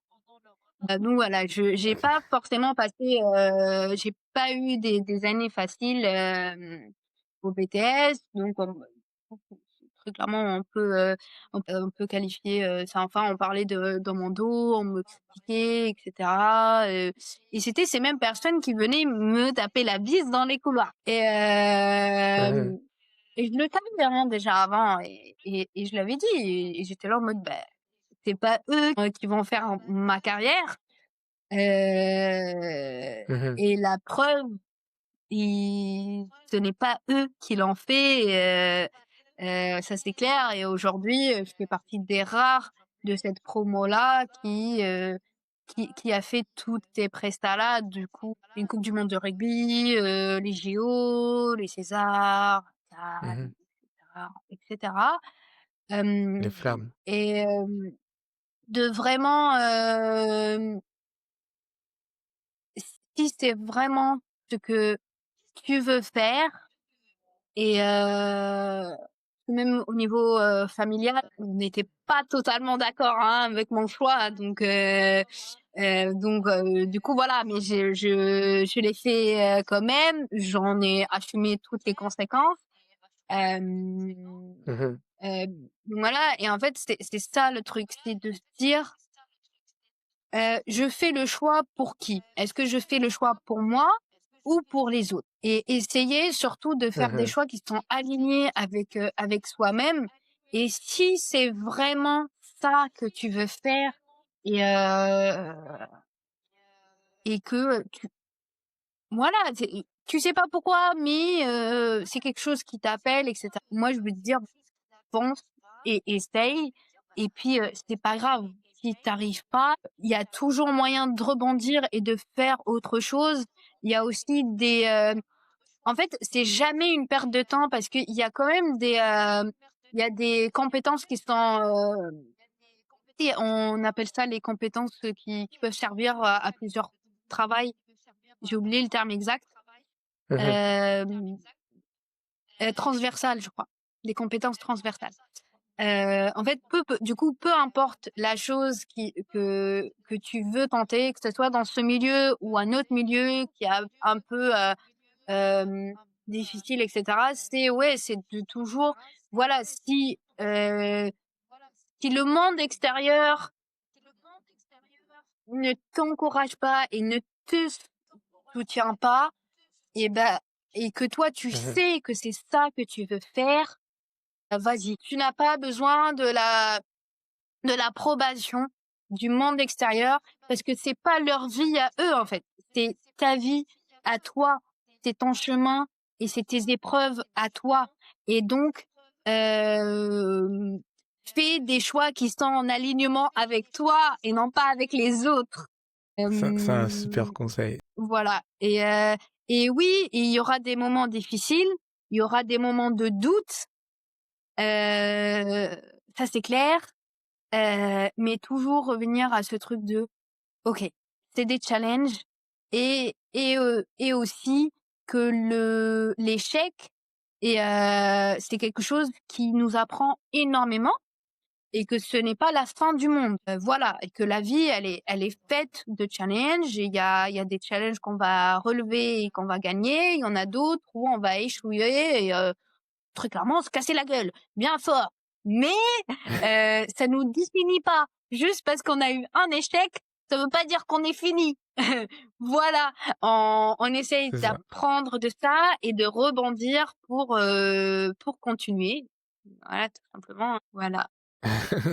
Donc voilà, je j'ai pas forcément passé, j'ai pas eu des années faciles, au BTS, donc très clairement on peut qualifier, ça, enfin on parlait dans mon dos, on me critiquait et cetera, et c'était ces mêmes personnes qui venaient me taper la bise dans les couloirs Mhm. et je le savais, hein, déjà avant et je l'avais dit et j'étais là en mode: «Bah, c'est pas eux, qui vont faire ma carrière». Mhm. Et la preuve, ce n'est pas eux qui l'ont fait, ça c'est clair. Et aujourd'hui, je fais partie des rares de cette promo-là qui a fait toutes ces prestats-là. Du coup, une coupe du monde de rugby, les JO, les Césars, Mhm. Cannes, et cetera, et Les flammes. et de vraiment, si c'est vraiment ce que tu veux faire et même au niveau, familial, on n'était pas totalement d'accord, hein, avec mon choix donc du coup voilà, mais je l'ai fait, quand même. J'en ai assumé toutes les conséquences. Hem Mhm. Voilà et en fait, c'est ça le truc, c'est de se dire, «Je fais le choix pour qui? Est-ce que je fais le choix pour moi ou pour les autres?» Et essayer surtout de faire des Mhm. choix qui sont alignés avec soi-même et si c'est vraiment ça que tu veux faire et que tu voilà, tu sais pas pourquoi, mais c'est quelque chose qui t'appelle et cetera. Moi, je veux te dire pense et essaye et puis, c'est pas grave. Si t'arrives pas, il y a toujours moyen de rebondir et de faire autre chose. Il y a aussi en fait, c'est jamais une perte de temps parce qu'il y a quand même il y a des compétences qui sont, et on appelle ça les compétences, qui peuvent servir à plusieurs travails. J'ai oublié le terme exact. Mhm. Hem, transversales, je crois. Des compétences transversales. En fait, peu importe la chose que tu veux tenter, que ce soit dans ce milieu ou un autre milieu qui est un peu, difficile et cetera, c'est de toujours voilà, si le monde extérieur ne t'encourage pas et ne te soutient pas et ben et que toi tu Mhm. sais que c'est ça que tu veux faire, vas-y. Tu n'as pas besoin de l'approbation du monde extérieur parce que c'est pas leur vie à eux en fait, c'est ta vie à toi, c'est ton chemin et c'est tes épreuves à toi et donc hem, fais des choix qui sont en alignement avec toi et non pas avec les autres. C'est un super Hem, conseil. voilà et oui, il y aura des moments difficiles, il y aura des moments de doute, ça c'est clair. Mais toujours revenir à ce truc de: «OK, c'est des challenges» et aussi que l'échec c'est quelque chose qui nous apprend énormément et que ce n'est pas la fin du monde. Voilà et que la vie elle est faite de challenges et il y a des challenges qu'on va relever et qu'on va gagner. Il y en a d'autres où on va échouer et très clairement se casser la gueule, bien fort. Mais ça nous définit pas. Juste parce qu'on a eu un échec, ça veut pas dire qu'on est fini. Voilà, on essaye C'est ça. d'apprendre de ça et de rebondir pour continuer. Voilà, tout simplement. Voilà,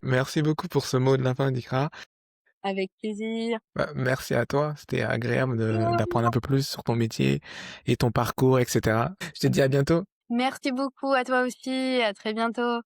Merci beaucoup pour ce mot de la fin, Dikra. avec plaisir. Bah, merci à toi. C'était agréable d'apprendre un peu plus sur ton métier et ton parcours, etc. Je te dis à bientôt. Merci beaucoup à toi aussi, à très bientôt.